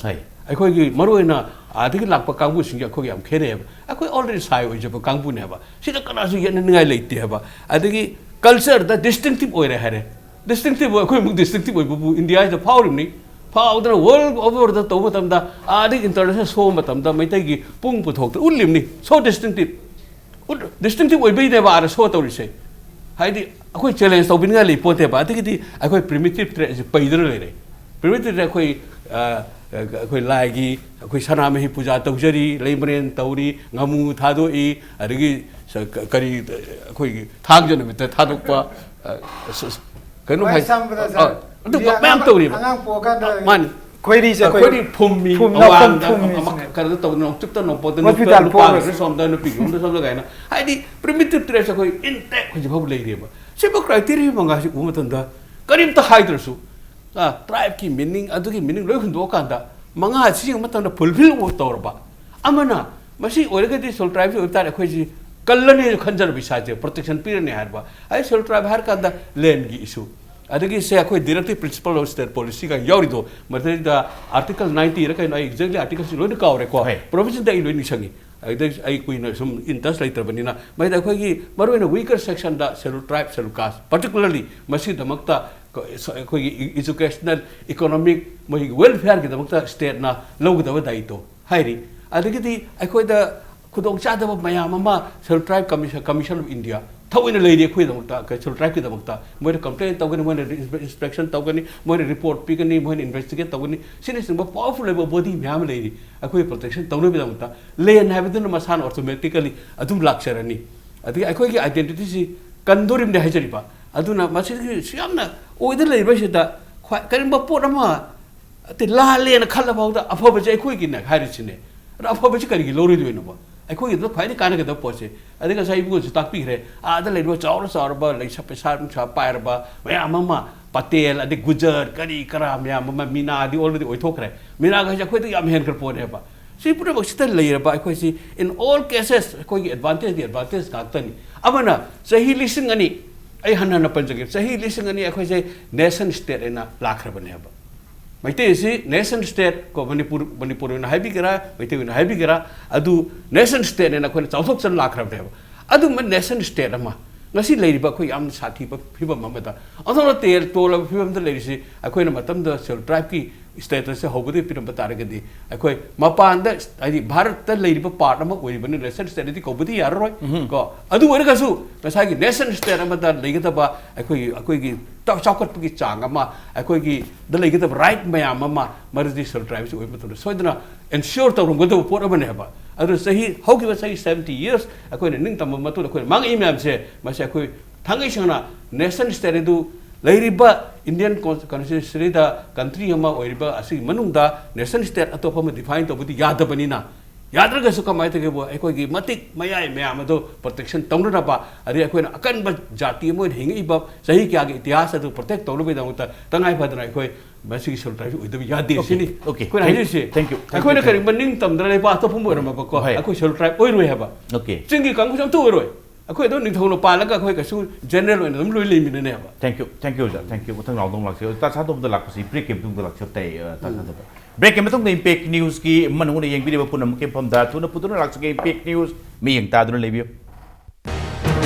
akoi gi maroina adagi lakpa kangbu singya khoi yam khene ba akoi already sai oi jaba kangbu ne ba sida kana su yen ngai leite ba adagi culture da distinctive oi hare distinctive akoi mu distinctive oi bu india is the power ni power the world over the to matam da adagi international show matam da maitai gi pung pu thok ulim ni so distinctive oi be de ba ara so to ri se haidi akoi challenge to bin ngai le pote ba adagi di akoi primitive threat is paidra le re primitive akoi ꯑꯩꯈꯣꯏ ꯂꯥꯏꯒꯤ ꯑꯩꯈꯣꯏ ꯁꯅꯥꯃꯍꯤ ꯄꯨꯖꯥ ꯇꯧꯖꯔꯤ ꯂꯩꯃꯔꯦꯟ ꯇꯧꯔꯤ ꯉꯥꯃꯨ ꯊꯥꯗꯣꯛꯏ ꯑꯗꯒꯤ ꯀꯔꯤ ꯑꯩꯈꯣꯏꯒꯤ ꯊꯥꯡꯖ ꯅꯨꯃꯤꯠꯇ ꯊꯥꯗꯣꯛꯄ ꯀꯩꯅꯣ ꯍꯥꯏ ꯑꯗꯨꯒ ꯃꯌꯥꯝ ꯇꯧꯔꯤꯕ ꯃꯥꯅꯤ ꯑꯩꯈꯣꯏꯗꯤ ꯐꯨꯝꯃꯤ ꯀꯩꯅꯣ ꯇꯧꯗꯅ ꯅꯣꯡꯆꯨꯞꯇ ꯅꯣꯡꯄꯣꯛꯇ ꯅꯨꯄꯥꯒꯤꯁꯨ ꯁꯣꯝꯗ ꯅꯨꯄꯤꯒꯤ ꯁꯣꯝꯗ ꯀꯥꯏꯅ ꯍꯥꯏꯗꯤ ꯄ꯭ꯔꯤꯃꯤꯇꯤꯞ ꯇ꯭ꯔꯦꯁ ꯑꯩꯈꯣꯏ ꯏꯟꯇꯦꯛ ꯍꯧꯖꯤꯛꯐꯥꯎꯕ ꯂꯩꯔꯤꯕ ꯁꯤꯕꯨ ꯀ꯭ꯔꯥꯏꯇꯦꯔꯤꯌꯥ ꯃꯉꯥꯁꯤ ꯎꯕ ꯃꯇꯝꯗ ꯀꯔꯤꯝꯇ ꯍꯥꯏꯗ꯭ꯔꯁꯨ ꯇ꯭ꯔꯥꯏꯕꯀꯤ ꯃꯤꯅꯤꯡ ꯑꯗꯨꯒꯤ ꯃꯤꯅꯤꯡ ꯂꯣꯏ ꯍꯨꯟꯗꯣꯛꯑꯀꯥꯟꯗ ꯃꯉꯥ ꯁꯤꯖꯤꯟꯅꯕ ꯃꯇꯝꯗ ꯐꯨꯜꯐꯤꯜ ꯇꯧꯔꯕ ꯑꯃꯅ ꯃꯁꯤ ꯑꯣꯏꯔꯒꯗꯤ ꯁꯣꯜ ꯇ꯭ꯔꯥꯏꯕꯁꯤ ꯑꯣꯏꯕ ꯇꯥꯔꯦ ꯑꯩꯈꯣꯏꯁꯤ ꯀꯜꯂꯅꯤ ꯈꯟꯖꯔꯕ ꯏꯁꯥꯁꯦ ꯄ꯭ꯔꯣꯇꯦꯛꯁꯟ ꯄꯤꯔꯅꯤ ꯍꯥꯏꯕ ꯑꯩ ꯁꯣꯜ ꯇ꯭ꯔꯥꯏꯕ ꯍꯥꯏꯔ ꯀꯥꯟꯗ ꯂꯦꯟꯒꯤ ꯏꯁꯨ ꯑꯗꯒꯤ ꯁꯦ ꯑꯩꯈꯣꯏ ꯗꯤꯔꯦꯛꯇꯤቭ ꯄ꯭ꯔꯤꯟꯁꯤꯄꯜ ꯑꯣꯐ ꯁ꯭ꯇꯦꯠ ꯄꯣꯂꯤꯁꯤꯒ ꯌꯥꯎꯔꯤꯗꯣ ꯃꯗꯩꯗ ꯑꯥꯔꯇꯤꯀꯜ 90ꯔ ꯀꯩꯅꯣ ꯑꯩ ꯑꯦꯛꯖꯦꯛꯂꯤ ꯑꯥꯔꯇꯤꯀꯜꯁꯤ ꯂꯣꯏꯅ ꯀꯥꯎꯔꯦꯀꯣ ꯄ꯭ꯔꯣꯚꯤꯖꯟꯗ ꯑꯩ ꯂꯣꯏ ꯅꯤꯡꯁꯤꯡꯉꯤ ꯑꯗꯨꯗꯩ ꯑꯩ ꯀꯨꯏꯅ ꯁꯨꯝ ꯏꯟꯇꯔꯦꯁ ꯂꯩꯇ꯭ꯔꯕꯅꯤꯅ ꯃꯩꯗ ꯑꯩꯈꯣꯏꯒꯤ ꯃꯔꯨꯑꯣꯏꯅ ꯋꯤꯀꯔ ꯁꯦꯛꯁꯟꯗ ꯁꯦꯗꯨꯜ ꯇ꯭ꯔꯥꯏꯕ ꯁꯦꯗꯨꯜ ꯀꯥꯁ ꯄꯥꯔꯇꯤꯀꯨꯂꯔꯂꯤ ꯃꯁꯤꯒꯤꯗꯃꯛꯇ ꯑꯩꯈꯣꯏꯒꯤ ꯏꯖꯨꯀꯦꯁꯅꯦꯜ ꯏꯀꯣꯅꯣꯃꯤꯛ ꯃꯣꯏꯒꯤ ꯋꯦꯜꯐꯤꯌꯔꯒꯤꯗꯃꯛꯇ ꯁ꯭ꯇꯦꯠꯅ ꯂꯧꯒꯗꯕ ꯗꯥꯌꯤꯇꯣ ꯍꯥꯏꯔꯤ ꯑꯗꯒꯤꯗꯤ ꯑꯩꯈꯣꯏꯗ ꯈꯨꯗꯣꯡꯆꯥꯗꯕ ꯃꯌꯥꯝ ꯑꯃ schedule tribe commission of India ꯊꯑꯣꯏꯅ ꯂꯩꯔꯤ ꯑꯩꯈꯣꯏꯒꯤꯗꯃꯛꯇ ꯁꯦꯗꯨꯜ ꯇ꯭ꯔꯥꯏꯕꯀꯤꯗꯃꯛꯇ ꯃꯣꯏꯅ ꯀꯝꯄ꯭ꯂꯦꯟ ꯇꯧꯒꯅꯤ ꯃꯣꯏꯅ ꯏꯟꯁꯄꯦꯛꯁꯟ ꯇꯧꯒꯅꯤ ꯃꯣꯏꯅ ꯔꯤꯄꯣꯔꯠ ꯄꯤꯒꯅꯤ ꯃꯣꯏꯅ ꯏꯟꯚꯦꯁꯇꯤꯒꯦꯠ ꯇꯧꯒꯅꯤ ꯁꯤꯅꯆꯤꯡꯕ ꯄꯥꯋꯔꯐꯨꯜ ꯑꯣꯏꯕ ꯕꯣꯗꯤ ꯃꯌꯥꯝ ꯂꯩꯔꯤ ꯑꯩꯈꯣꯏ ꯄ꯭ꯔꯣꯇꯦꯛꯁꯟ ꯇꯧꯅꯕꯒꯤꯗꯃꯛꯇ ꯂꯦꯟ ꯍꯥꯏꯕꯗꯨꯅ ꯃꯁꯥꯅ ꯑꯣꯇꯣꯃꯦꯇꯤꯀꯦꯂꯤ ꯑꯗꯨꯝ ꯂꯥꯛꯆꯔꯅꯤ ꯑꯗꯒꯤ ꯑꯩꯈꯣꯏꯒꯤ ꯑꯥꯏꯗꯦꯟꯇꯤꯇꯤꯁꯤ ꯀꯟꯗꯣꯔꯤꯕꯅꯤ ꯍꯥꯏꯖꯔꯤꯕ ꯑꯗꯨꯅ ꯃꯁꯤꯒꯤ ꯌꯥꯝꯅ ꯑꯣꯏꯗ ꯂꯩꯔꯤꯕꯁꯤꯗ ꯀꯔꯤꯒꯨꯝꯕ ꯄꯣꯠ ꯑꯃ ꯂꯥꯜꯂꯦꯅ ꯈꯜꯂꯐꯥꯎꯗ ꯑꯐꯕꯁꯦ ꯑꯩꯈꯣꯏꯒꯤꯅꯦ ꯍꯥꯏꯔꯤꯁꯤꯅꯦ ꯑꯗꯣ ꯑꯐꯕꯁꯤ ꯀꯔꯤꯒꯤ ꯂꯧꯔꯣꯏꯗꯣꯏꯅꯣꯕ ꯑꯩꯈꯣꯏꯒꯤꯗ ꯈ꯭ꯋꯥꯏꯗꯒꯤ ꯀꯥꯟꯅꯒꯗꯕ ꯄꯣꯠꯁꯦ ꯑꯗꯩ ꯉꯁꯥꯏ ꯏꯕꯨꯡꯁꯨ ꯇꯥꯛꯄꯤꯈ꯭ꯔꯦ ꯑꯥꯗ ꯂꯩꯔꯤꯕ ꯆꯥꯎꯔꯕ ꯄꯩꯁꯥ ꯅꯨꯡꯁꯥ ꯄꯥꯏꯔꯕ ꯃꯌꯥꯝ ꯑꯃ ꯄꯇꯦꯜ ꯑꯗꯩ ꯒꯨꯖꯔ ꯀꯔꯤ ꯀꯔꯥ ꯃꯌꯥꯝ ꯑꯃ ꯃꯤꯅꯥꯗꯤ ꯑꯣꯜꯔꯦꯗꯤ ꯑꯣꯏꯊꯣꯛꯈ꯭ꯔꯦ ꯃꯤꯅꯥꯒ ꯍꯥꯏꯁꯦ ꯑꯩꯈꯣꯏꯗ ꯌꯥꯝ ꯍꯦꯟꯈ꯭ꯔ ꯄꯣꯠꯅꯦꯕ ꯁꯤ ꯄꯨꯝꯅꯃꯛꯁꯤꯗ ꯂꯩꯔꯕ ꯑꯩꯈꯣꯏꯁꯤ ꯏꯟ ꯑꯣꯜ ꯀꯦꯁꯦꯁ ꯑꯩꯈꯣꯏꯒꯤ ꯑꯦꯗꯚꯥꯟꯇꯦꯖ ꯉꯥꯛꯇꯅꯤ ꯑꯃꯅ ꯆꯍꯤ 2,000 ꯑꯩ ꯍꯟꯅ ꯄꯟꯖꯒꯦ ꯆꯍꯤ 2,000 ꯑꯩꯈꯣꯏꯁꯦ ꯅꯦꯁꯟ ꯁ꯭ꯇꯦꯠ ꯑꯅ ꯂꯥꯛꯈ꯭ꯔꯕꯅꯦꯕ ꯃꯩꯇꯩꯁꯤ ꯅꯦꯁꯟ ꯁ꯭ꯇꯦꯠ ꯀꯣ ꯃꯅꯤꯄꯨꯔ ꯑꯣꯏꯅ ꯍꯥꯏꯕꯤꯒꯦꯔꯥ ꯃꯩꯇꯩ ꯑꯣꯏꯅ ꯍꯥꯏꯕꯤꯒꯦꯔꯥ ꯑꯗꯨ ꯅꯦꯁꯟ ꯁ꯭ꯇꯦꯠ ꯑꯅ ꯑꯩꯈꯣꯏꯅ ꯆꯥꯎꯊꯣꯛꯆꯅ ꯂꯥꯛꯈ꯭ꯔꯕꯅꯦꯕ ꯑꯗꯨꯒꯨꯝꯕ ꯅꯦꯁꯟ ꯁ꯭ꯇꯦꯠ ꯑꯃ ꯉꯁꯤ ꯂꯩꯔꯤꯕ ꯑꯩꯈꯣꯏ ꯌꯥꯝꯅ ꯁꯥꯊꯤꯕ ꯐꯤꯕꯝ ꯑꯃꯗ ꯑꯗꯨꯅ ꯇꯣꯜꯂꯕ ꯐꯤꯕꯝꯗ ꯂꯩꯔꯤꯁꯤ ꯑꯩꯈꯣꯏꯅ ꯃꯇꯝꯗ ꯁꯦꯗꯨꯜ ꯇ꯭ꯔꯥꯏꯕꯀꯤ ꯁ꯭ꯇꯦꯇꯁꯁꯦ ꯍꯧꯕꯗꯒꯤ ꯄꯤꯔꯝꯕ ꯇꯥꯔꯒꯗꯤ ꯑꯩꯈꯣꯏ ꯃꯄꯥꯟꯗ ꯍꯥꯏꯗꯤ ꯚꯥꯔꯠꯇ ꯂꯩꯔꯤꯕ ꯄꯥꯔꯠ ꯑꯃ ꯑꯣꯏꯔꯤꯕꯅꯤ ꯅꯦꯁꯟ ꯁ꯭ꯇꯦꯠꯗꯤ ꯀꯧꯕꯗꯤ ꯌꯥꯔꯔꯣꯏ ꯀꯣ ꯑꯗꯨ ꯑꯣꯏꯔꯒꯁꯨ ꯉꯁꯥꯏꯒꯤ ꯅꯦꯁꯟ ꯁ꯭ꯇꯦꯠ ꯑꯃꯗ ꯂꯩꯒꯗꯕ ꯑꯩꯈꯣꯏꯒꯤ ꯆꯥꯎꯈꯠꯄꯒꯤ ꯆꯥꯡ ꯑꯃ ꯑꯩꯈꯣꯏꯒꯤꯗ ꯂꯩꯒꯗꯕ ꯔꯥꯏꯠ ꯃꯌꯥꯝ ꯑꯃ ꯃꯗꯨꯗꯤ ꯁꯦꯗꯨꯜ ꯇ꯭ꯔꯥꯏꯕꯁꯤ ꯑꯣꯏꯕ ꯃꯇꯝꯗ ꯁꯣꯏꯗꯅ ꯑꯦꯟꯁꯤꯌꯣꯔ ꯇꯧꯔꯝꯒꯗꯕ ꯄꯣꯠ ꯑꯃꯅꯦꯕ ꯑꯗꯨ ꯍꯧꯈꯤꯕ ꯆꯍꯤ 70 years ꯑꯩꯈꯣꯏꯅ ꯅꯤꯡꯇꯝꯕ ꯃꯇꯨꯡꯗ ꯑꯩꯈꯣꯏꯅ ꯃꯥꯡꯉꯛꯏ ꯃꯌꯥꯝꯁꯦ ꯃꯁꯤ ꯑꯩꯈꯣꯏ ꯊꯥꯡꯉꯩ ꯁꯦꯡꯅ ꯅꯦꯁꯟ ꯁ꯭ꯇꯦꯠ ꯑꯗꯨ ꯂꯩꯔꯤꯕ ꯏꯟꯗꯤꯌꯟ ꯀꯟꯁꯇꯤꯇ꯭ꯌꯨꯁꯟꯁꯤꯗ ꯀꯟꯇ꯭ꯔꯤ ꯑꯃ ꯑꯣꯏꯔꯤꯕ ꯑꯁꯤꯒꯤ ꯃꯅꯨꯡꯗ ꯅꯦꯁꯟ ꯁ꯭ꯇꯦꯠ ꯑꯇꯣꯞꯄ ꯑꯃ ꯗꯤꯐꯥꯏꯟ ꯇꯧꯕꯗꯤ ꯌꯥꯗꯕꯅꯤꯅ ꯌꯥꯗ꯭ꯔꯒꯁꯨ ꯀꯃꯥꯏꯅ ꯇꯧꯒꯦꯕꯨ ꯑꯩꯈꯣꯏꯒꯤ ꯃꯇꯤꯛ ꯃꯌꯥꯏ ꯃꯌꯥꯝ ꯑꯗꯨ ꯄ꯭ꯔꯣꯇꯦꯛꯁꯟ ꯇꯧꯅꯅꯕ ꯑꯗꯩ ꯑꯩꯈꯣꯏꯅ ꯑꯀꯟꯕ ꯖꯥꯇꯤ ꯑꯃ ꯑꯣꯏꯅ ꯍꯤꯡꯉꯛꯏꯕ ꯆꯍꯤ ꯀꯌꯥꯒꯤ ꯏꯇꯤꯍꯥꯁ ꯑꯗꯨ ꯄ꯭ꯔꯣꯇꯦꯛ ꯇꯧꯅꯕꯒꯤꯗꯃꯛꯇ ꯇꯉꯥꯏ ꯐꯗꯅ ꯑꯩꯈꯣꯏ ꯃꯁꯤꯒꯤ ꯁꯦꯗꯨꯜ ꯇ꯭ꯔꯥꯏꯕꯁꯤ ꯑꯣꯏꯗꯕ ꯌꯥꯗꯦ ꯁꯤꯅꯤ ꯑꯩꯈꯣꯏꯅ ꯍꯥꯏꯖꯔꯤꯁꯦ ꯑꯩꯈꯣꯏꯅ ꯀꯔꯤꯒꯨꯝꯕ ꯅꯤꯡꯇꯝꯗꯅ ꯂꯩꯕ ꯑꯇꯣꯞꯄ ꯑꯃ ꯑꯣꯏꯔꯝꯃꯕꯀꯣ ꯑꯩꯈꯣꯏ ꯁꯦꯗꯨꯜ ꯇ꯭ꯔꯥꯏꯕ ꯑꯣꯏꯔꯣꯏ ꯍꯥꯏꯕ ꯆꯤꯡꯒꯤ ꯀꯥꯡꯕꯨꯁꯨ ꯑꯝꯇ ꯑꯣꯏꯔꯣꯏ ꯑꯩꯈꯣꯏ ꯑꯗꯨꯝ ꯅꯤꯡꯊꯧꯅ ꯄꯥꯜꯂꯒ ꯑꯩꯈꯣꯏ ꯀꯩꯁꯨ ꯖꯦꯅꯔꯦꯜ ꯑꯣꯏꯅ ꯑꯗꯨꯝ ꯂꯣꯏ ꯂꯩꯃꯤꯟꯅꯅꯦꯕ ꯊꯦꯡꯛ ꯌꯨ ꯑꯣꯖꯥ ꯊꯦꯡꯛ ꯌꯨ ꯃꯊꯪ ꯅꯥꯎꯗꯣꯡ ꯂꯥꯛꯆꯩ ꯇꯥꯁꯥꯗꯣꯝꯗ ꯂꯥꯛꯄꯁꯤ ꯕ꯭ꯔꯦꯛꯀꯤ ꯃꯇꯨꯡꯗ ꯂꯥꯛꯆꯕ ꯇꯥꯁꯥꯗꯣꯝ ꯕ꯭ꯔꯦꯛꯀꯤ ꯃꯇꯨꯡꯗ ꯏꯝꯄꯦꯛ ꯅ꯭ꯌꯨꯁꯀꯤ ꯃꯅꯨꯡꯗ ꯌꯦꯡꯕꯤꯔꯤꯕ ꯄꯨꯝꯅꯃꯛꯀꯤ ꯃꯐꯝꯗ ꯊꯨꯅ ꯄꯨꯗꯨꯅ ꯂꯥꯛꯆꯒꯦ ꯏꯝꯄꯦꯛ ꯅ꯭ꯌꯨꯁ ꯃꯤꯠꯌꯦꯡ ꯇꯥꯗꯨꯅ ꯂꯩꯕꯤꯌꯨ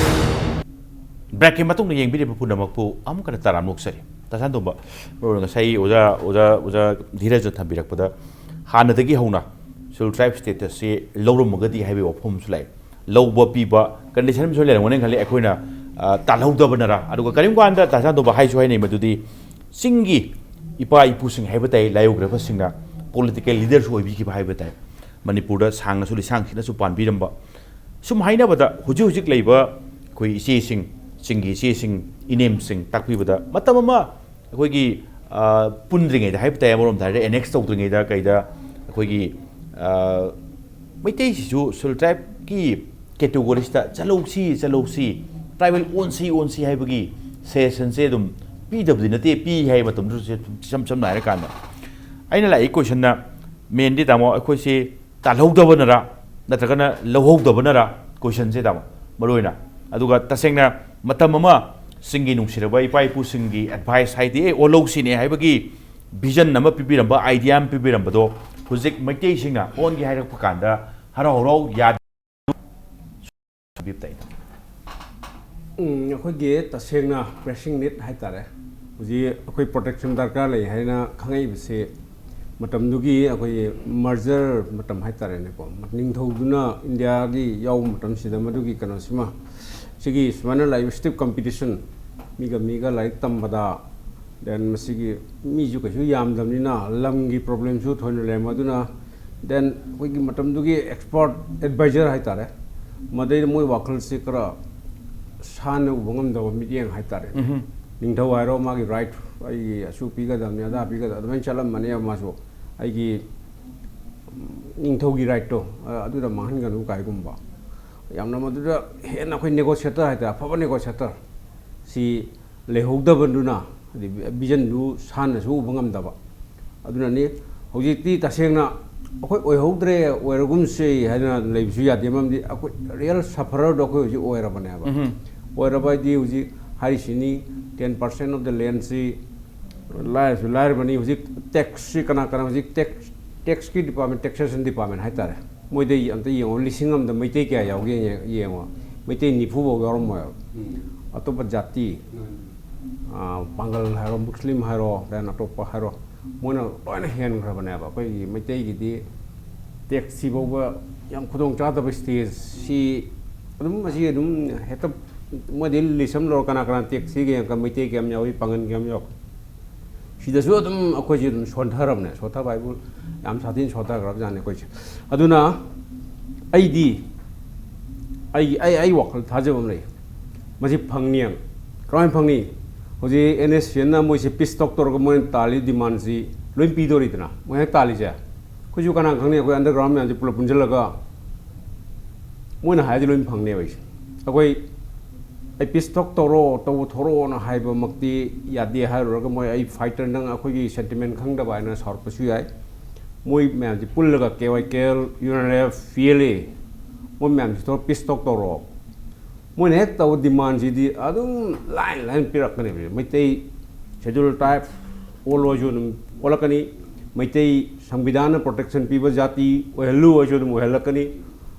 ꯕ꯭ꯔꯦꯛꯀꯤ ꯃꯇꯨꯡꯗ ꯌꯦꯡꯕꯤꯔꯤꯕ ꯄꯨꯝꯅꯃꯛꯄꯨ ꯑꯃꯨꯛꯀ ꯇꯔꯥꯝ ꯅꯣꯛꯆꯔꯤ ꯇꯥꯁꯥꯗꯣꯝꯕ ꯉꯁꯥꯏ ꯑꯣꯖꯥ ꯙꯤꯔꯖꯅ ꯊꯝꯕꯤꯔꯛꯄꯗ ꯍꯥꯟꯅꯗꯒꯤ ꯍꯧꯅ ꯁꯦꯗꯨꯜ ꯇ꯭ꯔꯥꯏꯕ ꯁ꯭ꯇꯦꯇꯁꯁꯤ ꯂꯧꯔꯝꯃꯒꯗꯤ ꯍꯥꯏꯕꯒꯤ ꯋꯥꯐꯝꯁꯨ ꯂꯩ ꯂꯧꯕ ꯄꯤꯕ ꯀꯟꯗꯤꯁꯟ ꯑꯃꯁꯨ ꯂꯩꯔꯝꯒꯅꯤ ꯈꯜꯂꯤ ꯑꯩꯈꯣꯏꯅ ꯇꯥꯜꯍꯧꯗꯕꯅꯔꯥ ꯑꯗꯨꯒ ꯀꯔꯤꯒꯨꯝꯕ ꯀꯥꯟꯗ ꯇꯥꯁꯥꯗꯣꯝꯕ ꯍꯥꯏꯁꯨ ꯍꯥꯏꯅꯩ ꯃꯗꯨꯗꯤ ꯆꯤꯡꯒꯤ ꯏꯄꯥ ꯏꯄꯨꯁꯤꯡ ꯍꯥꯏꯕ ꯇꯥꯏ ꯂꯥꯏꯑꯣꯏꯈ꯭ꯔꯕꯁꯤꯡꯅ ꯄꯣꯂꯤꯇꯤꯀꯦꯜ ꯂꯤꯗꯔꯁꯨ ꯑꯣꯏꯕꯤꯈꯤꯕ ꯍꯥꯏꯕ ꯇꯥꯏ ꯃꯅꯤꯄꯨꯔꯗ ꯁꯥꯡꯅꯁꯨ ꯂꯤꯁꯥꯡꯁꯤꯅꯁꯨ ꯄꯥꯟꯕꯤꯔꯝꯕ ꯁꯨꯝ ꯍꯥꯏꯅꯕꯗ ꯍꯧꯖꯤꯛ ꯂꯩꯕ ꯑꯩꯈꯣꯏ ꯏꯆꯦꯁꯤꯡ ꯆꯤꯡꯒꯤ ꯏꯆꯦꯁꯤꯡ ꯏꯅꯦꯝꯁꯤꯡ ꯇꯥꯛꯄꯤꯕꯗ ꯃꯇꯝ ꯑꯃ ꯑꯩꯈꯣꯏꯒꯤ ꯄꯨꯟꯗ꯭ꯔꯤꯉꯩꯗ ꯍꯥꯏꯕ ꯇꯥꯏ ꯑꯃꯔꯣꯝꯗ ꯍꯥꯏꯔꯒ ꯑꯦꯅꯦꯛꯁ ꯇꯧꯗ꯭ꯔꯤꯉꯩꯗ ꯀꯩꯗ ꯑꯩꯈꯣꯏꯒꯤ ꯃꯩꯇꯩꯁꯤꯁꯨ ꯁꯦꯗꯨꯜ ꯇ꯭ꯔꯥꯏꯕꯀꯤ ꯀꯦꯇꯦꯒꯣꯔꯤꯁꯤꯗ ꯆꯠꯂꯧꯁꯤ ꯇ꯭ꯔꯥꯏꯕꯦꯜ ꯑꯣꯟꯁꯤ ꯍꯥꯏꯕꯒꯤ ꯁꯦꯁꯟꯁꯦ ꯑꯗꯨꯝ ꯄꯤꯗꯕꯗꯤ ꯅꯠꯇꯦ ꯄꯤ ꯍꯥꯏꯕ ꯃꯇꯝꯗꯁꯨ ꯁꯝꯅ ꯍꯥꯏꯔꯀꯥꯟꯗ ꯑꯩꯅ ꯂꯥꯛꯏ ꯀꯣꯏꯁꯟꯅ ꯃꯦꯟꯗꯤ ꯇꯥꯃꯣ ꯑꯩꯈꯣꯏꯁꯤ ꯇꯥꯜꯍꯧꯗꯕꯅꯔꯥ ꯅꯠꯇ꯭ꯔꯒꯅ ꯂꯧꯍꯧꯗꯕꯅꯔꯥ ꯀꯣꯏꯁꯟꯁꯦ ꯇꯥꯃꯣ ꯃꯔꯨꯑꯣꯏꯅ ꯑꯗꯨꯒ ꯇꯁꯦꯡꯅ ꯃꯇꯝ ꯑꯃ ꯆꯤꯡꯒꯤ ꯅꯨꯡꯁꯤꯔꯕ ꯏꯄꯥ ꯏꯄꯨꯁꯤꯡꯒꯤ ꯑꯦꯗꯚꯥꯏꯁ ꯍꯥꯏꯗꯤ ꯑꯣꯜꯍꯧꯁꯤꯅꯦ ꯍꯥꯏꯕꯒꯤ ꯚꯤꯖꯟ ꯑꯃ ꯄꯤꯕꯤꯔꯝꯕ ꯑꯥꯏꯗꯤꯌꯥ ꯑꯃ ꯄꯤꯕꯤꯔꯝꯕꯗꯣ ꯍꯧꯖꯤꯛ ꯃꯩꯇꯩꯁꯤꯡꯅ ꯑꯣꯟꯒꯦ ꯍꯥꯏꯔꯛꯄ ꯀꯥꯟꯗ ꯍꯔꯥꯎ ꯌꯥꯗꯦ ꯑꯩꯈꯣꯏꯒꯤ ꯇꯁꯦꯡꯅ ꯄ꯭ꯔꯦꯁꯤꯡ ꯅꯤꯠ ꯍꯥꯏꯇꯥꯔꯦ ꯍꯧꯖꯤꯛ ꯑꯩꯈꯣꯏ ꯄ꯭ꯔꯣꯇꯦꯛꯁꯟ ꯗꯔꯀꯥꯔ ꯂꯩ ꯍꯥꯏꯅ ꯈꯪꯉꯛꯏꯕꯁꯤ ꯃꯇꯝꯗꯨꯒꯤ ꯑꯩꯈꯣꯏꯒꯤ ꯃꯔꯖꯔ ꯃꯇꯝ ꯍꯥꯏꯇꯥꯔꯦꯅꯦꯀꯣ ꯅꯤꯡꯊꯧꯗꯨꯅ ꯏꯟꯗꯤꯌꯥꯒꯤ ꯌꯥꯎꯕ ꯃꯇꯝꯁꯤꯗ ꯃꯗꯨꯒꯤ ꯀꯩꯅꯣꯁꯤꯃ ꯁꯤꯒꯤ ꯁꯨꯃꯥꯏꯅ ꯂꯥꯛꯏꯕ ꯁ꯭ꯇꯤꯞ ꯀꯝꯄꯤꯇꯤꯁꯟ ꯃꯤꯒ ꯂꯥꯏꯔꯤꯛ ꯇꯝꯕꯗ then masigi mi ju ka ju yam dam ni na lam gi problem su thon le ma du na then koi gi matam du gi export advisor hai tare madai moi wakal se kra san u bangam da mi yang hai tare ning thau hai ro ma gi right ai su pi ga dam ya da pi ga da men chalam mane ma so ai gi ning thau gi right to adu da mahan ga nu kai gum ba yam na ma du da he na koi negotiator hai ta fa ba negotiator si le hok da ban du na vision du san na su bangam da ba adu na ni hoji ti ta seng na akoi oi hok dre oi ra gum se hai na le su ya de mam di akoi real sufferer do ko ji oi ra ba na ba oi ra ba di hoji hari sini 10% of the land si lai bani hoji tax si kana kana hoji tax ki department taxation department hai ta moi dei am ta yeng lising am da mai te kya yaw ge yeng wa mai te ni phu bo ga rom ma atop jati pangal haro muslim haro dan atop haro mona loina hen gra bana ba koi mai te gi di taxi bo ba yam khudong cha da ba stage si adum ma si adum heta mo dil lisam lo kana kana taxi ge ka mai te kem yawi pangan kem yok si da so adum akoi ji dum son tharam ne so tha bai bu yam sa din so tha gra jane koi aduna ai di ai wakal tha je bam le ma ji phangniang krai phangni hoji ns na moi se pis doctor ko moi tali demand si loin pi do ri tna moi tali ja ku ju kana khangni ko underground me ji pula punjal laga moi na ha ji loin phangne bai akoi ai pis doctor ro to thoro na hai ba makti ya de ha ro ko moi ai fighter nang akoi gi sentiment khang da bai na sor pa su ai moi me ji pul laga KYKL UNRF FLA moi me ji to pis doctor ro moi ne to demand ji di adum line pirak kane mai tei schedule type olo jo ola kani mai tei samvidhana protection piba jati ohelu jo mo helakani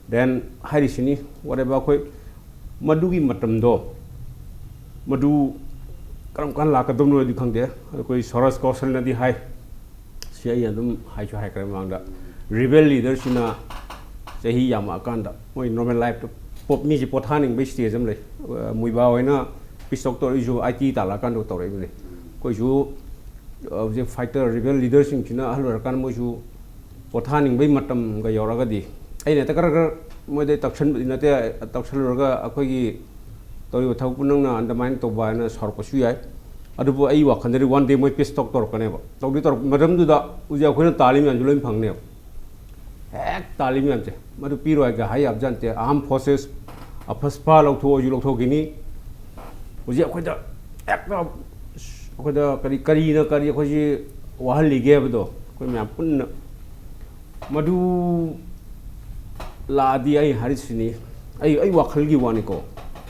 then hari sini whatever koi madu gi matam do madu karam kan la ka dum no di khangde koi soras kaushal na di hai sia adum hai chu hai kram mangda rebel leader sina sahi yam akanda moi normal life to pop mi ji pothaning be stage am le mui ba hoina pisok to ju IT ta la kan do to re ni ko ju je fighter rebel leader sing china halor kan mo ju pothaning be matam ga yora ga di ai ne ta kar mo de takshan na te takshan ga akoi gi to yu thau punang na undermine to ba na sor ko su yai adu bu ai wa khandari one day mo pisok to ka ne ba to di to madam du da u ja khoina talim an juloin phang ne ek talim an che madu piro ga hai ab jan te armed forces afaspa lo tho ju lo tho gini uji akhoi da ek da akhoi da kari na kari akhoi ji wahal li ge bdo koi me pun madu la di ai harisini ai wakhal gi wani ko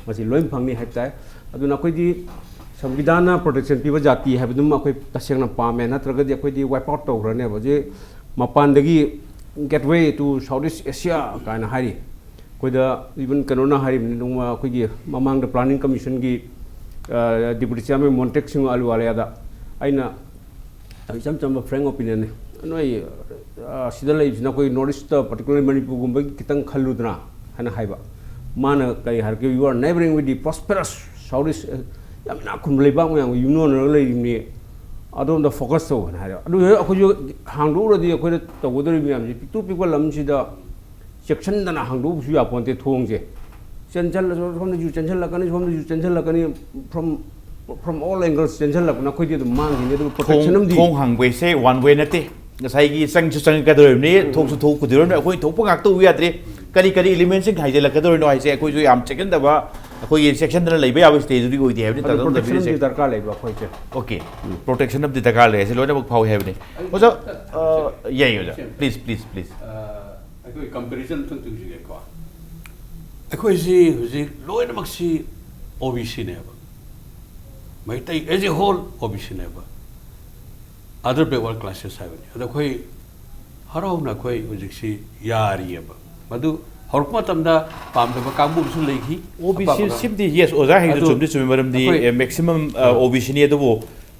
masi loim phangni hai tai aduna khoi di samvidhana protection piba jati hai bdum akhoi taseng na pa me na traga di akhoi di wipe out to grane ba je mapan dagi gateway to Southeast Asia kind hari koida even kanona hari nungma koigi mamang the planning commission gi deputy chairman Montek Singh alu wala da aina cham frank opinion noi sidalai na koi northeast particularly Manipur gumba kitang khalludna hana haiba mana kai har ke you are neighboring with the prosperous Southeast yamna khum leiba mo yang you know le ni adom the focus so na adu akoi hangdu ro di akoi to godori mi am ji tu people lam si da section da na hangdu su ya ponte thong je central from the central la kani from the central la kani from all angles central la na khoi di mang ni the protection am di thong hang we say one way na te ngasai gi sang ka dor ni thong su thu ku dir na akoi thong pangak tu wi atri kari element sing hai je la ka dor no hai se akoi ju am check da ba akoi section da lai ba ya stage ri go di have ni ta dom da bi se darkar lai ba khoi che okay protection of the dakar le se lo na bak phau have ni ojo ye yo please akoi comparison thung tu ji ko akoi si huji loi na mak si OBC ne ba mai tai as a whole OBC ne ba other backward classes have ni ada khoi harau na khoi huji si yari ba madu horkma tamda pamda ba kambu su lehi OBC simply yes oza hai chum di chum maram di maximum OBC ni adu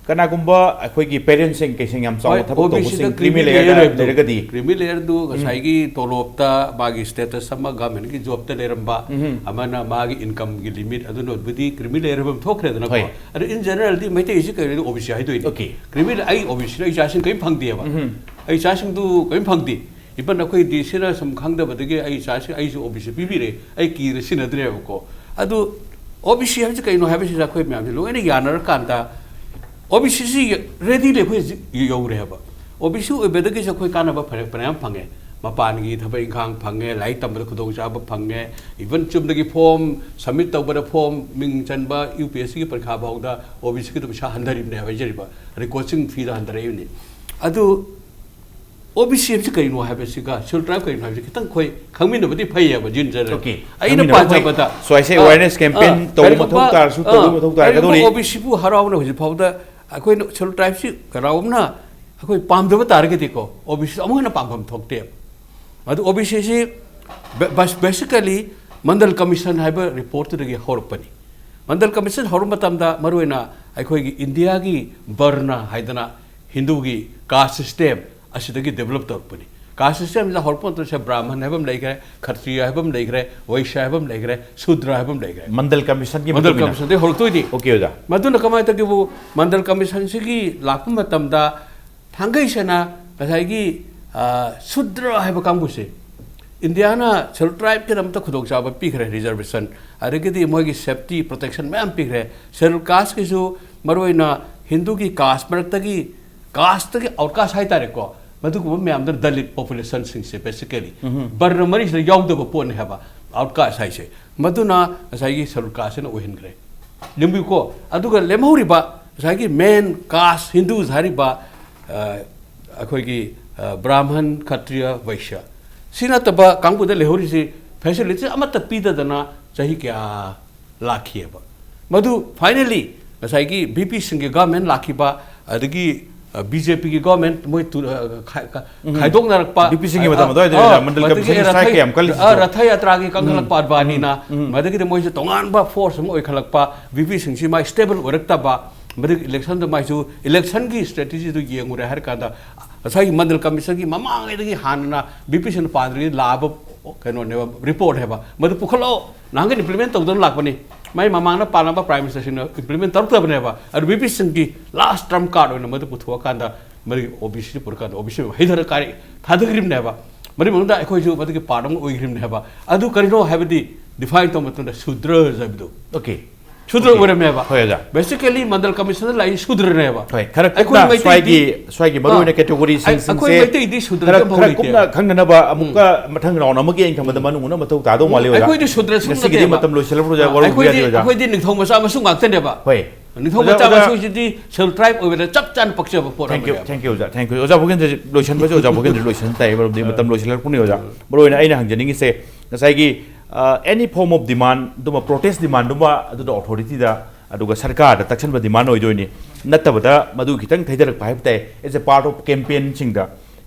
ꯀꯅꯥꯒꯨꯝꯕ ꯑꯩꯈꯣꯏꯒꯤ ꯄꯦꯔꯦꯟꯁꯤꯡ ꯀꯩꯁꯤꯡ ꯌꯥꯝ ꯆꯥꯎꯅ ꯊꯕꯛ ꯇꯧꯕꯁꯤꯡ creamy ꯂꯩꯔꯒꯗꯤ creamy ꯂꯦꯌꯔꯗꯨ ꯉꯁꯥꯏꯒꯤ ꯇꯣꯂꯣꯞꯇ ꯃꯥꯒꯤ states ꯑꯃ ꯒꯚꯔꯟꯃꯦꯟꯠꯀꯤ ꯖꯣꯕꯇ ꯂꯩꯔꯝꯕ ꯑꯃꯅ ꯃꯥꯒꯤ ꯏꯟꯀꯝꯒꯤ ꯂꯤꯃꯤꯠ ꯑꯗꯨꯅꯕꯨꯗꯤ ꯀ꯭ꯔꯤꯃꯤ ꯂꯦꯌꯔ ꯍꯥꯏꯕ ꯑꯃ ꯊꯣꯛꯈ꯭ꯔꯦꯗꯅꯀꯣ ꯑꯗꯣ ꯏꯟ ꯖꯦꯅꯔꯦꯜꯗꯤ ꯃꯩꯇꯩꯁꯤ ꯀꯩꯅꯣ OBC ꯍꯥꯏꯗꯣꯏꯅꯤ ꯀ꯭ꯔꯤꯃꯤ ꯑꯩ OBCꯅ ꯑꯩ ꯏꯆꯥꯁꯤꯡ ꯀꯔꯤꯝ ꯐꯪꯗꯦꯕ ꯑꯩ ꯏꯆꯥꯁꯤꯡꯗꯨ ꯀꯔꯤꯝ ꯐꯪꯗꯦ इवन अखोई दिसिना सम खंगदबदगे आई सासी आई जो ओबीसी पिबिरे आई कीरे सिनद्रेबको अदु ओबीसी हबि कइनो हबि अखोई म्याम लोइने यानर कांदा ओबीसी सि रेडी ले खोई यौरे हबा ओबीसी ओबेदगे अखोई कानबा फरक पनाम फंगे मपानगी थबा इंखांग फंगे लाई तंबद खुदोग चाबा फंगे इवन चुमदगी फॉर्म सबमिट तौबदा फॉर्म मिंग चनबा यूपीएससी की परीक्षा बाउदा ओबीसी की तो पछा हंदरिबने हबजरिबा रे कोचिंग फी दा हंदरेयुनी अदु OBC से कहीं नो है बेसिका शिल्ट्राइब कहीं नो है कितने कोई खमीन बदी फई है बजिन जर आई न पांच बता सो ऐसे अवेयरनेस कैंपेन तो मथुक तार सु तो मथुक तार कदोनी OBC पु हराव न हो फाउदा कोई शिल्ट्राइब से कराव ना कोई पाम दब तार के देखो OBC अमु न पाम थोकते अदु OBC से बस बेसिकली मंडल कमीशन है रिपोर्ट दगे हरपनी मंडल कमीशन हर मतमदा मरुइना अखोई इंडिया की बर्ना हाइदना हिंदू की कास्ट सिस्टम असिदगी डेवलप तौरपनी कास्ट सिस्टम ला हरपन तो से ब्राह्मण हैबम लेगरे क्षत्रिय हैबम लेगरे वैश्य हैबम लेगरे शूद्र हैबम लेगरे मंडल कमीशन दे हरतोइदि ओके ओजा मदुन कमाय तगिबु मंडल कमीशन सिगी लाप मतमदा थांगैसना गसाइगी शूद्र हैब कांगुसे इंडियाना सेल ट्राइब के नमता खुदोग जाब पिखरे रिजर्वेशन अरगदि मोगी सेफ्टी प्रोटेक्शन मैम पिखरे सेल कास्ट किसु मरोइना हिंदू की कास्ट मरतगी कास्ट के आउटकास्ट है तारे को मधुकुम मैम दलित पॉपुलेशन से बेसिकली बर्न मरी से याउदब पोन है आउटकास्ट है मधुना गसाई सरकास्ट ने ओहिनग्रे लिंबी को अदुगा लेमहौरिबा गसाई मेन कास्ट हिंदूज हरिबा अखोगी ब्राह्मण क्षत्रिय वैश्य सिनतबा कांगुद लेहौरिसी फैसिलिटी अमत पीददना चाही क्या लाखियबा मधु फाइनली गसाई बीपी सिंह गवर्नमेंट लाखिबा अदगी बीजेपी की गवर्नमेंट मोई खाइदोंग नरकपा बीपीसी की मतलब मंडल कमीशन स्ट्राइक के हम कल रथ यात्रा की कंगलक पादबानी ना मदगी मोई से तोंगान बा फोर्स मोई खलकपा बीपी सिंह सी माई स्टेबल ओरक्तबा मदगी इलेक्शन तो माई इलेक्शन की स्ट्रेटेजी तो येंगुरे हर कादा असाई मंडल कमीशन की ममांगदगी हानना बीपी सिंह पादरी लाभ कनो ने रिपोर्ट है बा मदु पुखलो नांगे इंप्लीमेंट तौदन लाकपनी मैं ममांगना पालनबा प्राइम मिनिस्टर सिंह इंप्लीमेंट तौरतबनेबा और बीपी सिंह की लास्ट टर्म कार्ड ओइना मदु पुथुआ कांदा मरि ओबीसी पुरका ओबीसी हैदर कारी थादग्रिमनेबा मरि मंगदा अखोइजु मदुगी पार्टम ओइग्रिमनेबा अदु करिनो हैबदी डिफाइन तो मतलब शूद्र जबदु ओके शूद्र ओरमेबा होयजा बेसिकली मंडल कमीशन लाई शूद्र नेबा होय खर कुना स्वाइगी मरुने कैटेगरी सिंग से अखोइ मैते दि शूद्र के भौलिक कुना खंगनबा अमुका मथंग राउंड अमगे इंखमद मनुना मथौ तादो माले होया अखोइ दि शूद्र सिंग से मतम लोइसल प्रोजेक्ट वरो बियादि होजा अखोइ दि निथौ मसा मसु गाक्तनेबा होय निथौ मसा मसु जिदि सेल ट्राइब ओबेदा चप चान पक्षब पोर थैंक यू ओजा भोगेंद्र लोइसन बजो ओजा भोगेंद्र लोइसन ताइ बरदि मतम लोइसल पुनि ओजा बरोइना आइना हंजनिंग से गसाइगी any form of demand duma protest demand duma adu authority da aduga sarkar da takshan ba demand oi doini nattabada madu khitang thaidarak pai tai as a part of campaign sing da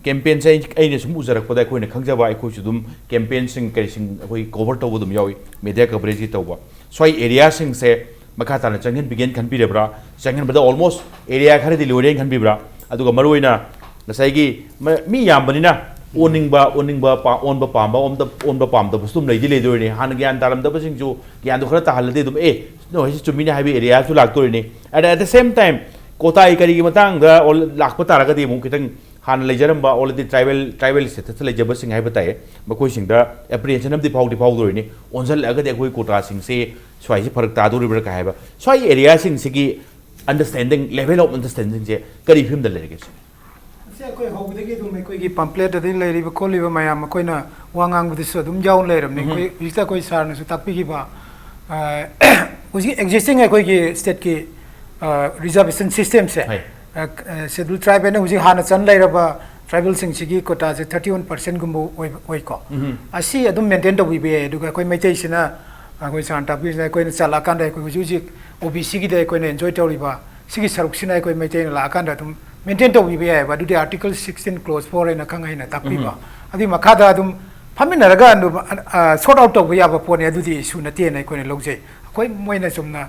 campaign sai aine sum ujarak pada koi na khangjaba ai koi sudum campaign sing kai sing koi cover taw dum yawi media coverage tawba swai area sing se makha ta na changin begin khan bi rebra changin bada almost area khari di lore khan bi bra aduga maroina nasai gi mi yambani na ओनिंगबा ओनबा पांबा ओनबा पामदा बस्तुम लेदि लेदोरनी हान ज्ञान तारमदा बसिंजु ज्ञान दो खरा ताहलदे दुम ए no हिस चुमिना हाबी area सु लागतोरनी at the same time कोताई करी की मतंग दा लाखप तारगदि मु कितंग हान लेजरमबा ऑलरेडी ट्राइबल स्टेटस लेजब सिंग हाइब ताए मकोइ सिंग दा एप्रिहेंशन ऑफ द फाउदोरनी ओनजल अगदि कोइ कोटा सिंग से स्वाइ से फरक तादोरिबर का हाइबा स्वाइ एरिया सिंग सिगी अंडरस्टैंडिंग लेवल ऑफ अंडरस्टैंडिंग जे करी फिल्म द लेगे कोई होबदगी दुम कोई पंपलेट अदि लेरिबा कोलिबा मयाम कोइना वांगांग बुदिसो दुम जाउ लेरमने कोई विस्ता कोई सारन सु तापिगिबा उसी एक्जिस्टिंग है कोई की स्टेट की रिजर्वेशन सिस्टम से शेड्यूल ट्राइब ने उसी हाना चन लेरबा ट्राइबल सिंग सिगी कोटा से 31% गुम्बो ओइ को असि अदुम मेंटेन तबिबे दुगा कोई मैतेसिना कोई सान तापिना कोई चला कांदा कोई उसी ओबीसी की दे कोई ने एन्जॉय तौरिबा सिगी सरुक्सिना कोई मैतेन ला कांदा तुम मेंटेन तो भी है बट आर्टिकल 16 क्लोज 4 है ना खंगा है ना तपीबा अभी मखादा तुम फमिन नरगा सॉर्ट आउट तो याबा पोने अदुदी इशू नते ना कोने लौजे कोई Moina Sumana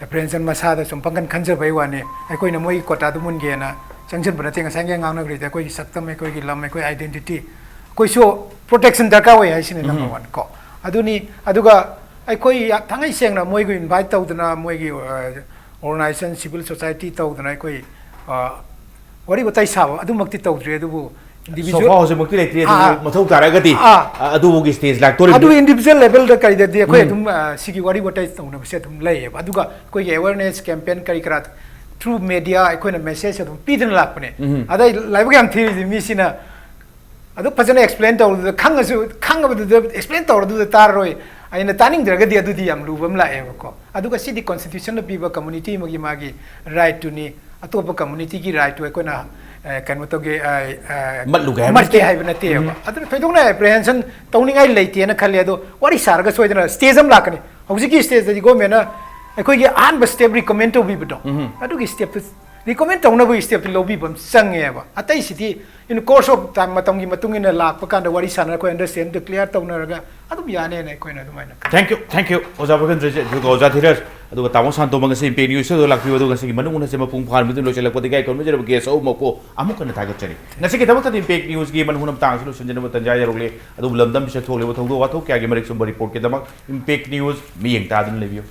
apprehension masada sum pangan khanja bai wane akoi na moi kota du mun ge na changchen bana tenga sang yang na gri ta koi saktam koi gi lam koi identity koi so protection darka wai ai sine number 1 ko aduni aduga akoi thangai seng na moi go invite tawdana moi gi organization civil society tawdana koi wari batai sab adumakti tawdre adubu individual so far mukti le mathau taragati adubu gi stage lak tori adu individual level da kai de koi adum sigi wari batai tawna se adum lai aduga koi awareness campaign kari krat through media koi na message adum pidin lakpane adai live gam theory mi sina adu pajana explain tawdu khangabadu explain tawdu tarroi aina taning dragadi adu di am lubam la ko aduga sidi constitution la piba community magi right to ni atopa community ki right to ko na kan mo to ge mat ke hai bana te adu phedong na apprehension tawningai leite na khale adu wari sarga soidana stage am lakani hauji ki stage di go mena ko ge an ba step recommend to bi bedo adu ki step recommend tawna bu step lobby bam sange ba atai siti in course of time matam gi matung in lak pa kan wari sana ko understand to clear tawna raga adu yane ne ko na dumai na thank you oja Bhogendrajit ju oja Dhiraj adu tamo Sanatomba ngasi pe news do lakpi adu ngasi manung na se mapung phar midu lo chelak pati gai kon me ge so mo ko amu kan tha ga chari ngasi ki tamo ta impact news gi manung nam tang solution jena tanjai yarole adu lamdam bi se thole bo thodo wa tho kya gi marik sum report ke damak impact news mi yeng ta dun le view